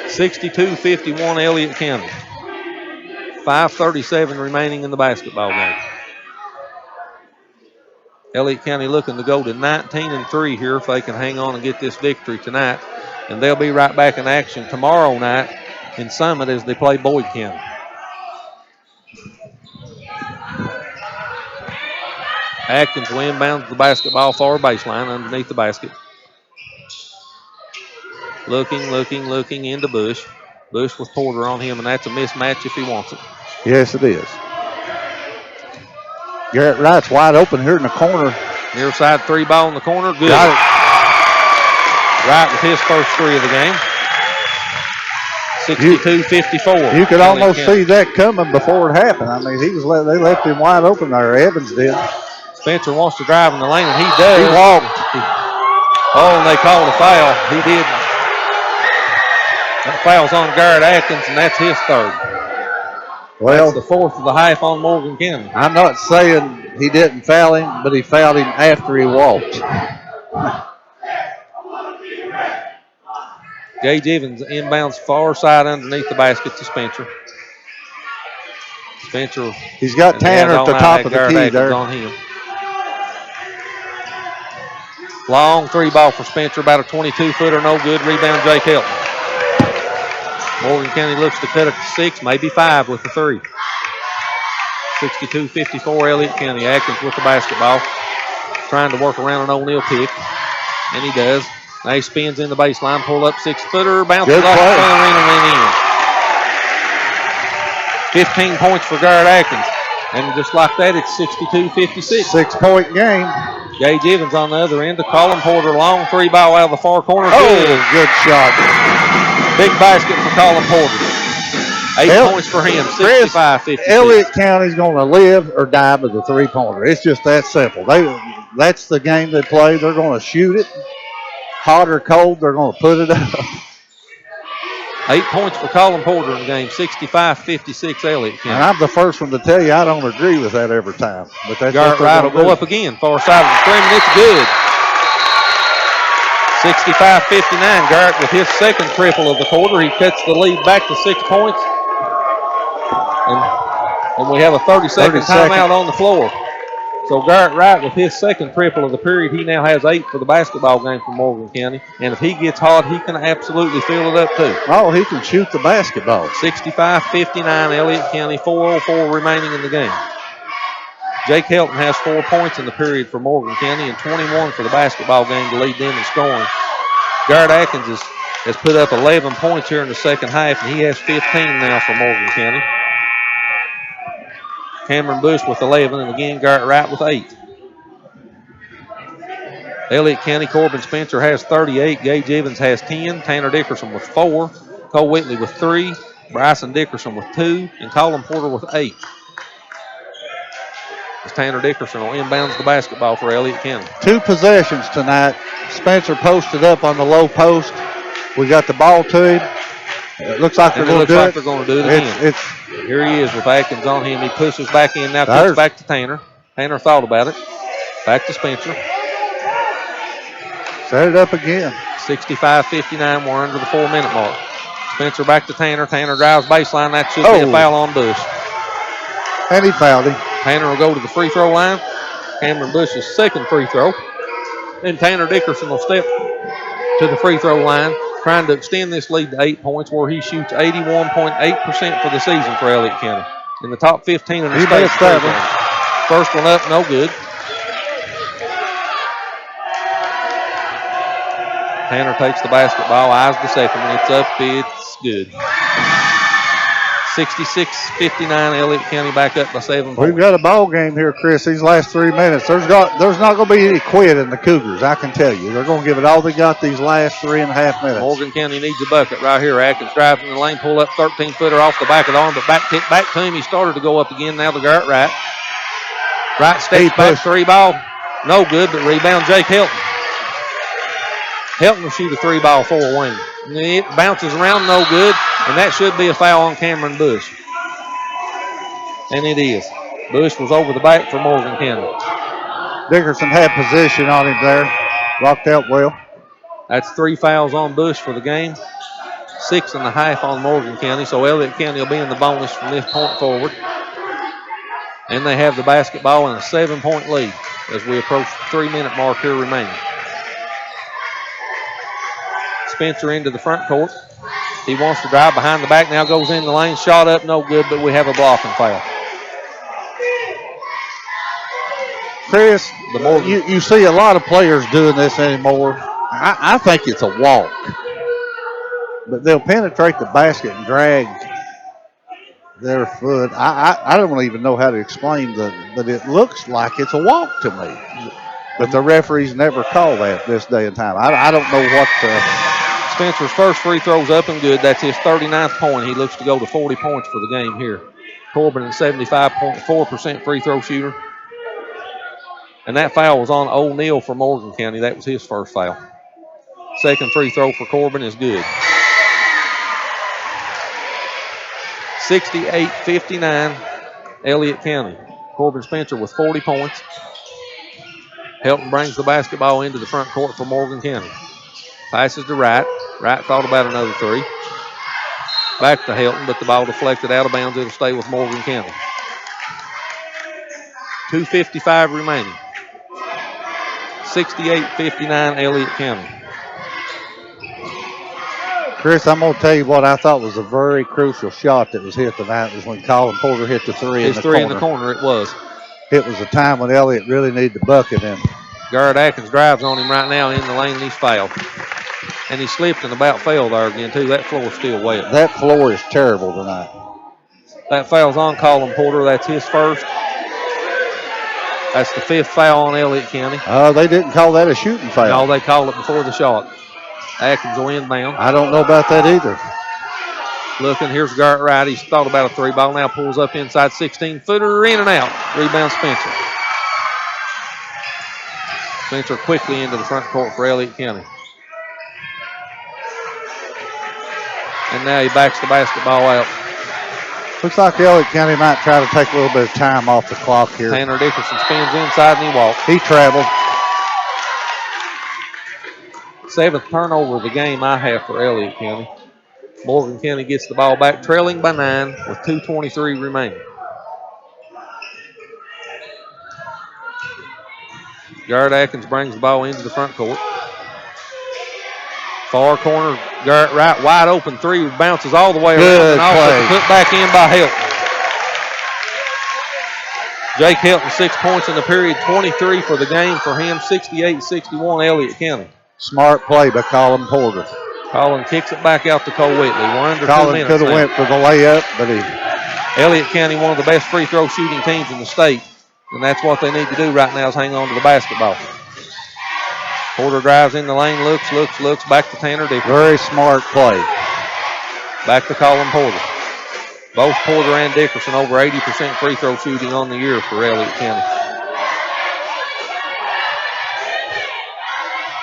62-51 Elliott County. 5:37 remaining in the basketball game. Elliott County looking to go to 19-3 here if they can hang on and get this victory tonight. And they'll be right back in action tomorrow night in Summit as they play Boyd County. Atkins will inbound the basketball far baseline underneath the basket. Looking into Bush. Bush with Porter on him, and that's a mismatch if he wants it. Yes, it is. Garrett Wright's wide open here in the corner. Near side three ball in the corner. Good. Got it. Wright with his first three of the game. 62-54. You could almost see that coming before it happened. I mean, they left him wide open there. Evans did. Spencer wants to drive in the lane, and he does. He walked. And they called a foul. He did. That foul's on Garrett Atkins, and that's his third. Well, that's the fourth of the half on Morgan County. I'm not saying he didn't foul him, but he fouled him after he walked. Gage Evans inbounds far side underneath the basket to Spencer. Spencer. He's got Tanner at the top of the key there. On him. Long three ball for Spencer, about a 22-footer, no good. Rebound, Jake Helton. Morgan County looks to cut it to 6, maybe 5 with the three. 62-54 Elliott County. Atkins with the basketball. Trying to work around an O'Neal pick. And he does. Now he spins in the baseline, pull up 6-footer, bounces off the front ring and went in. 15 points for Garrett Atkins. And just like that, it's 62-56. 6-point game. Gage Evans on the other end to Colin Porter. Long three ball out of the far corner. Good shot. Big basket for Colin Porter. 8 points for him, 65-56. Elliott County's going to live or die with the three-pointer. It's just that simple. That's the game they play. They're going to shoot it. Hot or cold, they're going to put it up. 8 points for Colin Porter in the game, 65-56 Elliott County. And I'm the first one to tell you I don't agree with that every time. But that's Garrett Wright will go up again, far side of the screen, and it's good. 65-59. Garrett with his second triple of the quarter. He cuts the lead back to 6 points. And we have a 30-second timeout on the floor. So Garrett Wright with his second triple of the period, he now has 8 for the basketball game for Morgan County. And if he gets hot, he can absolutely fill it up too. Oh, he can shoot the basketball. 65-59 Elliott County, 4:04 remaining in the game. Jake Helton has 4 points in the period for Morgan County and 21 for the basketball game to lead them in scoring. Garrett Atkins has put up 11 points here in the second half, and he has 15 now for Morgan County. Cameron Bush with 11, and again Garrett Wright with 8. Elliott County, Corbin Spencer has 38. Gage Evans has 10. Tanner Dickerson with 4. Cole Whitley with 3. Bryson Dickerson with 2. And Colin Porter with 8. As Tanner Dickerson will inbounds the basketball for Elliott County. 2 possessions tonight. Spencer posted up on the low post. We got the ball to him. It looks like they're going to do it. They're going to do it again. Here he is with Atkins on him. He pushes back in now, kicks back to Tanner. Tanner thought about it. Back to Spencer. Set it up again. 65-59. We're under the 4-minute mark. Spencer back to Tanner. Tanner drives baseline. That should be a foul on Bush. And he fouled him. Tanner will go to the free throw line. Cameron Bush's second free throw. Then Tanner Dickerson will step to the free throw line, trying to extend this lead to 8 points, where he shoots 81.8% for the season for Elliott County. In the top 15 in the state. First one up, no good. Tanner takes the basketball, eyes the second one. It's up, it's good. 66-59, Elliott County back up by 7 points. We've got a ball game here, Chris, these last 3 minutes. There's not going to be any quit in the Cougars, I can tell you. They're going to give it all they got these last 3.5 minutes. Morgan County needs a bucket right here. Atkins drives in the lane, pull up 13-footer off the back of the arm, but back to him. He started to go up again. Now to Garrett Wright. Wright steps back, 3 ball. No good, but rebound Jake Helton. Helton will shoot a 3 ball 4 wing. It bounces around, no good. And that should be a foul on Cameron Bush. And it is. Bush was over the back for Morgan County. Dickerson had position on him there. Blocked out well. That's 3 fouls on Bush for the game. 6.5 on Morgan County. So Elliott County will be in the bonus from this point forward. And they have the basketball in a 7-point lead as we approach the 3-minute mark here remaining. Spencer into the front court. He wants to drive behind the back. Now goes in the lane. Shot up, no good, but we have a blocking foul. Chris, you see a lot of players doing this anymore. I think it's a walk. But they'll penetrate the basket and drag their foot. I don't even know how to explain but it looks like it's a walk to me. But the referees never call that this day and time. I don't know what Spencer's first free throw's up and good. That's his 39th point. He looks to go to 40 points for the game here. Corbin, a 75.4% free throw shooter. And that foul was on O'Neal for Morgan County. That was his first foul. Second free throw for Corbin is good. 68-59, Elliott County. Corbin Spencer with 40 points. Helton brings the basketball into the front court for Morgan County. Passes to Wright. Wright thought about another 3. Back to Helton, but the ball deflected out of bounds. It'll stay with Morgan County. 2:55 remaining. 68-59, Elliott County. Chris, I'm going to tell you what I thought was a very crucial shot that was hit tonight was when Colin Porter hit the 3 His 3 in the corner, it was. It was a time when Elliott really needed the bucket in. Garrett Atkins drives on him right now in the lane, and he's fouled. And he slipped and about fell there again, too. That floor's still wet. That floor is terrible tonight. That foul's on Colin Porter. That's his first. That's the 5th foul on Elliott County. They didn't call that a shooting foul. No, they called it before the shot. Atkins will inbound. I don't know about that either. Looking, here's Garrett Wright. He's thought about a 3 ball. Now pulls up inside 16-footer, in and out. Rebound Spencer. Spencer quickly into the front court for Elliott County. And now he backs the basketball out. Looks like Elliott County might try to take a little bit of time off the clock here. Tanner Dickerson spins inside and he walks. He traveled. 7th turnover of the game I have for Elliott County. Morgan County gets the ball back, trailing by 9 with 2:23 remaining. Garrett Atkins brings the ball into the front court. Far corner, Garrett Wright, wide open 3, bounces all the way Good around. play. Put back in by Helton. Jake Helton, 6 points in the period, 23 for the game for him, 68-61 Elliott County. Smart play by Colin Porter. Colin kicks it back out to Cole Whitley. We're under 2 Colin minutes could have now. went for the layup, but Elliott County, one of the best free throw shooting teams in the state, and that's what they need to do right now is hang on to the basketball. Porter drives in the lane, looks, back to Tanner Dickerson. Very smart play. Back to Colin Porter. Both Porter and Dickerson over 80% free throw shooting on the year for Elliott County.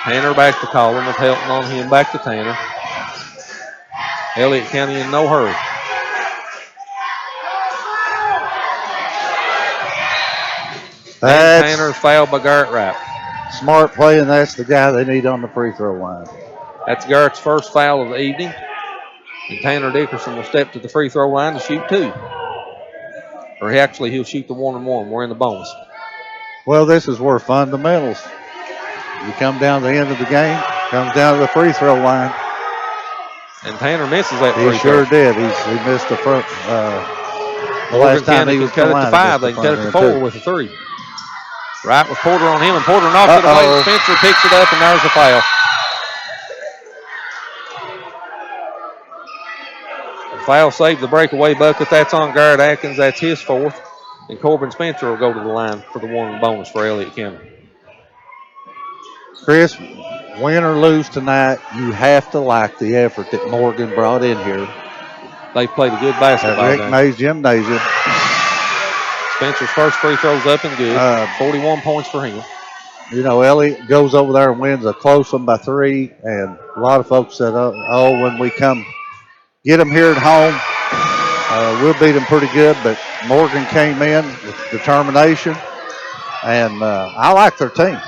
Tanner back to Colin with Helton on him, back to Tanner. Elliott County in no hurry. And Tanner is fouled by Garrett Wright. Smart play, and that's the guy they need on the free throw line. That's Garrett's first foul of the evening. And Tanner Dickerson will step to the free throw line to shoot 2. Or he'll shoot the 1-and-1. We're in the bonus. Well, this is where fundamentals. You come down to the end of the game, comes down to the free throw line. And Tanner misses that free throw. He sure did. He missed the front. The last time he was cut it to 5. They can cut it to 4 with a 3. Right with Porter on him, and Porter knocks it away. And Spencer picks it up, and there's a foul. The foul saved the breakaway bucket. That's on Garrett Atkins. That's his 4th. And Corbin Spencer will go to the line for the 1 bonus for Elliott County. Chris, win or lose tonight, you have to like the effort that Morgan brought in here. They played a good basketball Rick game. Mays Gymnasium. Spencer's first free throw's up and good. 41 points for him. You know, Elliott goes over there and wins a close one by 3, and a lot of folks said, oh, when we come get them here at home. We'll beat them pretty good, but Morgan came in with determination, and I like their team.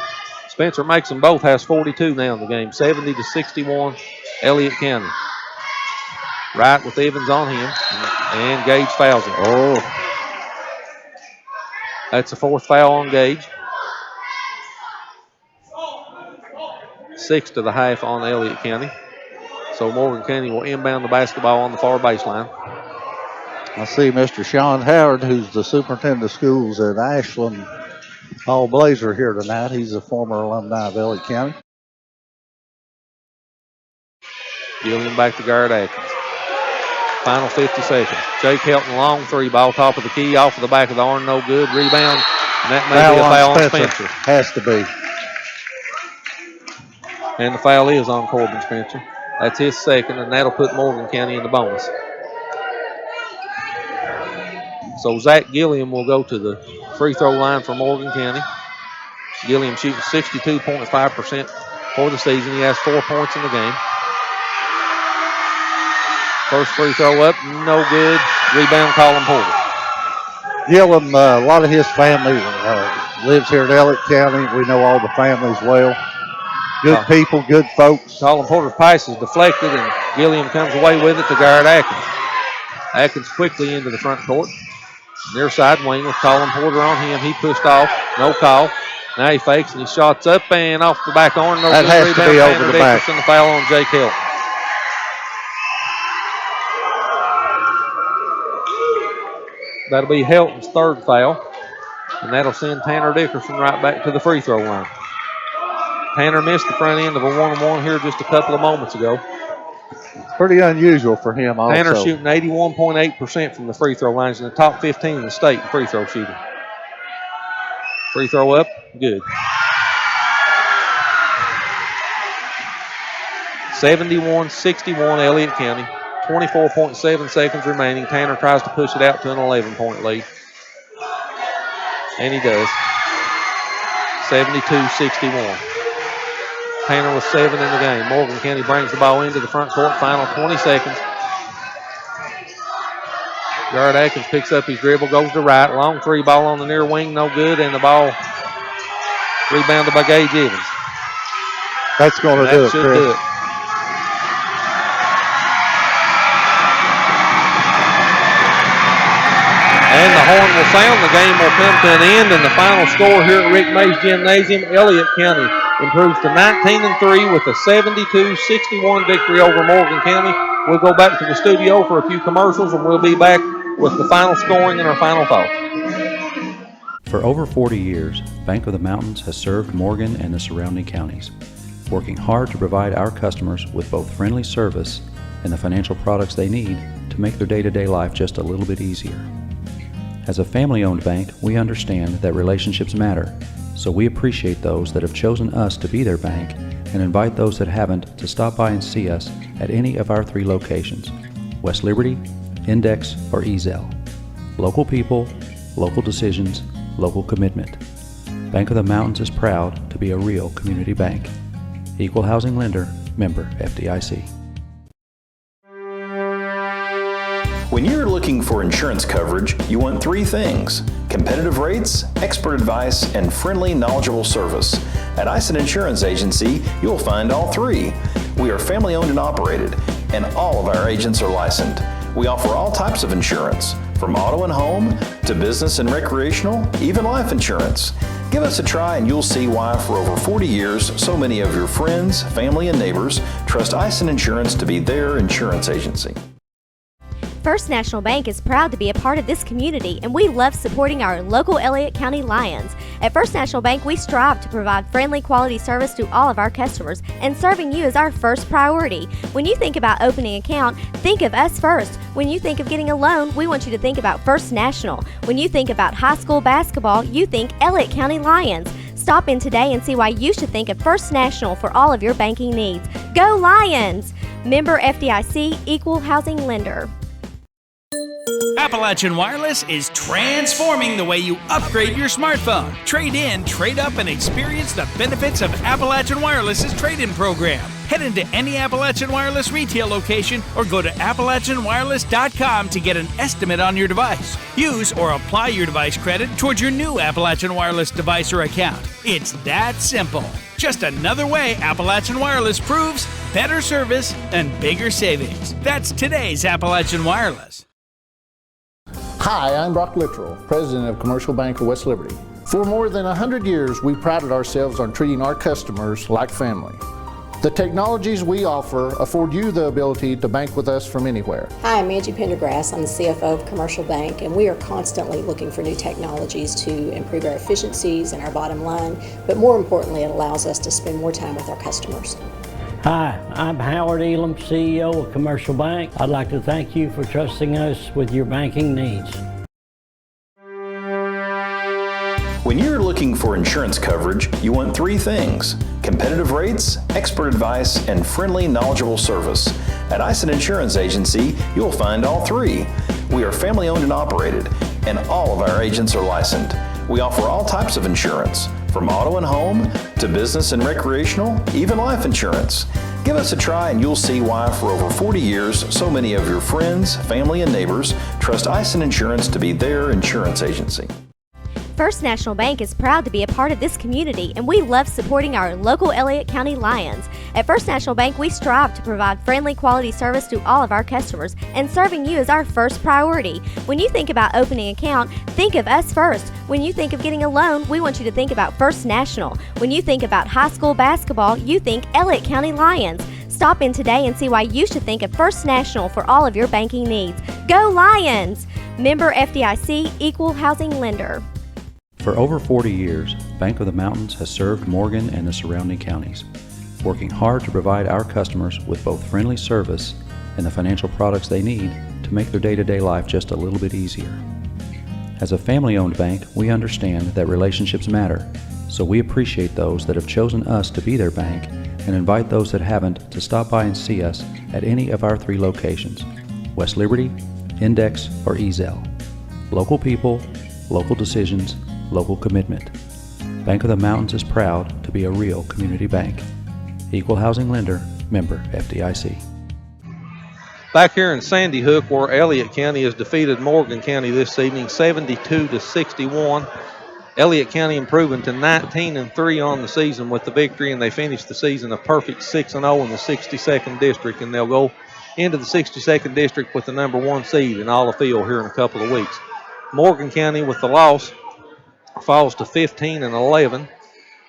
Spencer makes them both, has 42 now in the game, 70-61, Elliott County. Right with Evans on him, and Gage fouls him. Oh. That's the fourth foul on Gage. 6 to the half on Elliott County. So Morgan County will inbound the basketball on the far baseline. I see Mr. Sean Howard, who's the superintendent of schools at Ashland All Blazer here tonight. He's a former alumni of Elliott County. Gilliam back to guard Atkins. Final 50 seconds. Jake Helton long three ball, top of the key, off of the back of the arm, no good. Rebound, and that may be a foul on Spencer. Has to be. And the foul is on Corbin Spencer. That's his second, and that'll put Morgan County in the bonus. So Zach Gilliam will go to the free throw line for Morgan County. Gilliam shooting 62.5% for the season. He has 4 points in the game. First free throw up, no good. Rebound, Colin Porter. Gilliam, a lot of his family lives here in Elliott County. We know all the families well. Good people, good folks. Colin Porter's pass is deflected, and Gilliam comes away with it to guard Atkins. Atkins quickly into the front court. Near side wing with Colin Porter on him. He pushed off, no call. Now he fakes and he shots up and off the back arm. No that good. has Rebound, to be over the back. And the foul on Jake Hill. That'll be Helton's third foul, and that'll send Tanner Dickerson right back to the free throw line. Tanner missed the front end of a one-on-one here just a couple of moments ago. Pretty unusual for him also. Tanner shooting 81.8% from the free throw lines in the top 15 in the state in free throw shooting. Free throw up, good. 71-61 Elliott County. 24.7 seconds remaining. Tanner tries to push it out to an 11-point lead. And he does. 72-61. Tanner with 7 in the game. Morgan County brings the ball into the front court. Final 20 seconds. Guard Atkins picks up his dribble, goes to right. Long three ball on the near wing, no good. And the ball rebounded by Gage Evans. That's going to do it, Chris. do it. And the horn will sound. The game will come to an end. And the final score here at Rick Mays Gymnasium, Elliott County improves to 19-3 with a 72-61 victory over Morgan County. We'll go back to the studio for a few commercials, and we'll be back with the final scoring and our final thoughts. For over 40 years, Bank of the Mountains has served Morgan and the surrounding counties, working hard to provide our customers with both friendly service and the financial products they need to make their day-to-day life just a little bit easier. As a family-owned bank, we understand that relationships matter, so we appreciate those that have chosen us to be their bank and invite those that haven't to stop by and see us at any of our 3 locations, West Liberty, Index, or Ezell. Local people, local decisions, local commitment. Bank of the Mountains is proud to be a real community bank. Equal housing lender, member FDIC. When you're looking for insurance coverage, you want 3 things: competitive rates, expert advice, and friendly, knowledgeable service. At Ison Insurance Agency, you'll find all 3. We are family owned and operated, and all of our agents are licensed. We offer all types of insurance, from auto and home to business and recreational, even life insurance. Give us a try and you'll see why for over 40 years, so many of your friends, family, and neighbors trust Ison Insurance to be their insurance agency. First National Bank is proud to be a part of this community, and we love supporting our local Elliott County Lions. At First National Bank, we strive to provide friendly, quality service to all of our customers, and serving you is our first priority. When you think about opening an account, think of us first. When you think of getting a loan, we want you to think about First National. When you think about high school basketball, you think Elliott County Lions. Stop in today and see why you should think of First National for all of your banking needs. Go Lions! Member FDIC, Equal Housing Lender. Appalachian Wireless is transforming the way you upgrade your smartphone. Trade in, trade up, and experience the benefits of Appalachian Wireless's trade-in program. Head into any Appalachian Wireless retail location or go to AppalachianWireless.com to get an estimate on your device. Use or apply your device credit towards your new Appalachian Wireless device or account. It's that simple. Just another way Appalachian Wireless proves better service and bigger savings. That's today's Appalachian Wireless. Hi, I'm Brock Littrell, President of Commercial Bank of West Liberty. For more than 100 years, we prided ourselves on treating our customers like family. The technologies we offer afford you the ability to bank with us from anywhere. Hi, I'm Angie Pendergrass. I'm the CFO of Commercial Bank, and we are constantly looking for new technologies to improve our efficiencies and our bottom line, but more importantly, it allows us to spend more time with our customers. Hi, I'm Howard Elam, CEO of Commercial Bank. I'd like to thank you for trusting us with your banking needs. When you're looking for insurance coverage, you want three things: competitive rates, expert advice, and friendly, knowledgeable service. At Ison Insurance Agency, you'll find all three. We are family owned and operated, and all of our agents are licensed. We offer all types of insurance, from auto and home to business and recreational, even life insurance. Give us a try and you'll see why for over 40 years, so many of your friends, family, and neighbors trust Ison Insurance to be their insurance agency. First National Bank is proud to be a part of this community, and we love supporting our local Elliott County Lions. At First National Bank, we strive to provide friendly, quality service to all of our customers, and serving you is our first priority. When you think about opening an account, think of us first. When you think of getting a loan, we want you to think about First National. When you think about high school basketball, you think Elliott County Lions. Stop in today and see why you should think of First National for all of your banking needs. Go Lions! Member FDIC, Equal Housing Lender. For over 40 years, Bank of the Mountains has served Morgan and the surrounding counties, working hard to provide our customers with both friendly service and the financial products they need to make their day-to-day life just a little bit easier. As a family-owned bank, we understand that relationships matter, so we appreciate those that have chosen us to be their bank and invite those that haven't to stop by and see us at any of our three locations: West Liberty, Index, or Ezell. Local people, local decisions, local commitment. Bank of the Mountains is proud to be a real community bank. Equal Housing Lender, member FDIC. Back here in Sandy Hook, where Elliott County has defeated Morgan County this evening 72-61. Elliott County improving to 19-3 on the season with the victory, and they finished the season a perfect 6-0 in the 62nd district, and they'll go into the 62nd district with the number 1 seed in all the field here in a couple of weeks. Morgan County, with the loss, falls to 15-11,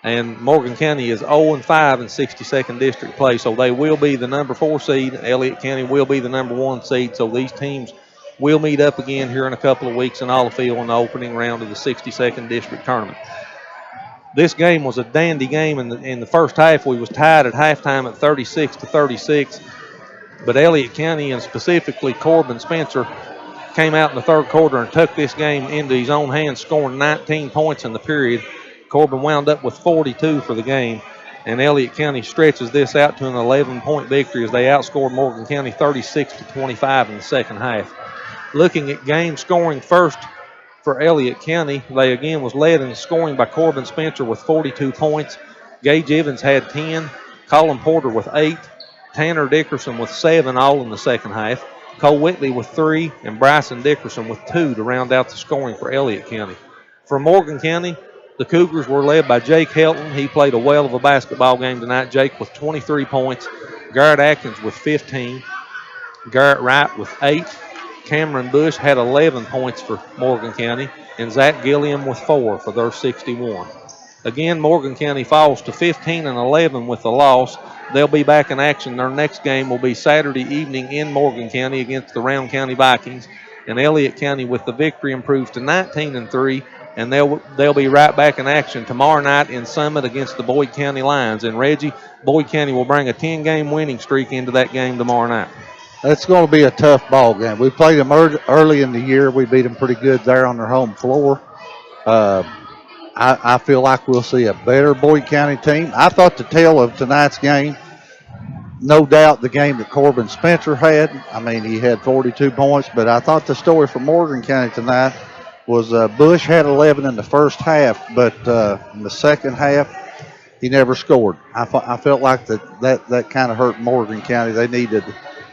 and Morgan County is 0-5 in 62nd district play, so they will be the number 4 seed. Elliott County will be the number 1 seed, so these teams will meet up again here in a couple of weeks in Olivefield in the opening round of the 62nd district tournament. This game was a dandy game. In the first half, we was tied at halftime at 36-36, but Elliott County, and specifically Corbin Spencer, came out in the third quarter and took this game into his own hands, scoring 19 points in the period. Corbin wound up with 42 for the game, and Elliott County stretches this out to an 11-point victory as they outscored Morgan County 36-25 in the second half. Looking at game scoring first for Elliott County, they again was led in scoring by Corbin Spencer with 42 points. Gage Evans had 10, Colin Porter with 8, Tanner Dickerson with 7, all in the second half. Cole Whitley with 3, and Bryson Dickerson with 2 to round out the scoring for Elliott County. For Morgan County, the Cougars were led by Jake Helton. He played a whale of a basketball game tonight. Jake with 23 points, Garrett Atkins with 15, Garrett Wright with 8, Cameron Bush had 11 points for Morgan County, and Zach Gilliam with 4 for their 61. Again, Morgan County falls to 15-11 with the loss. They'll be back in action. Their next game will be Saturday evening in Morgan County against the Round County Vikings. And Elliott County, with the victory, improves to 19-3, and they'll be right back in action tomorrow night in Summit against the Boyd County Lions. And Reggie, Boyd County will bring a 10-game winning streak into that game tomorrow night. It's going to be a tough ball game. We played them early in the year. We beat them pretty good there on their home floor. I feel like we'll see a better Boyd County team. I thought the tale of tonight's game, no doubt the game that Corbin Spencer had. I mean, he had 42 points, but I thought the story for Morgan County tonight was Bush had 11 in the first half, but in the second half, he never scored. I felt like that kind of hurt Morgan County. They needed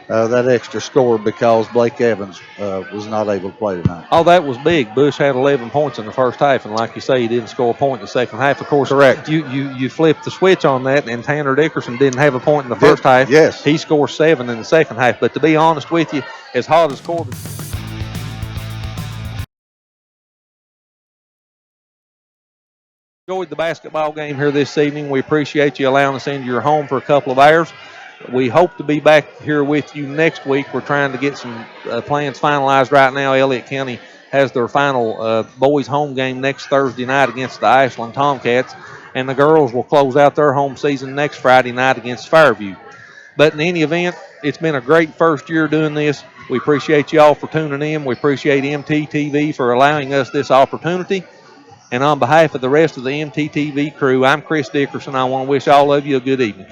that extra score because Blake Evans was not able to play tonight. Oh, that was big. Bush had 11 points in the first half, and like you say, he didn't score a point in the second half. Of course, correct. You flipped the switch on that, and Tanner Dickerson didn't have a point in the first half. Yes. He scored 7 in the second half. But to be honest with you, as hard as Corbin enjoyed the basketball game here this evening, we appreciate you allowing us into your home for a couple of hours. We hope to be back here with you next week. We're trying to get some plans finalized right now. Elliott County has their final boys home game next Thursday night against the Ashland Tomcats, and the girls will close out their home season next Friday night against Fairview. But in any event, it's been a great first year doing this. We appreciate you all for tuning in. We appreciate MTTV for allowing us this opportunity. And on behalf of the rest of the MTTV crew, I'm Chris Dickerson. I want to wish all of you a good evening.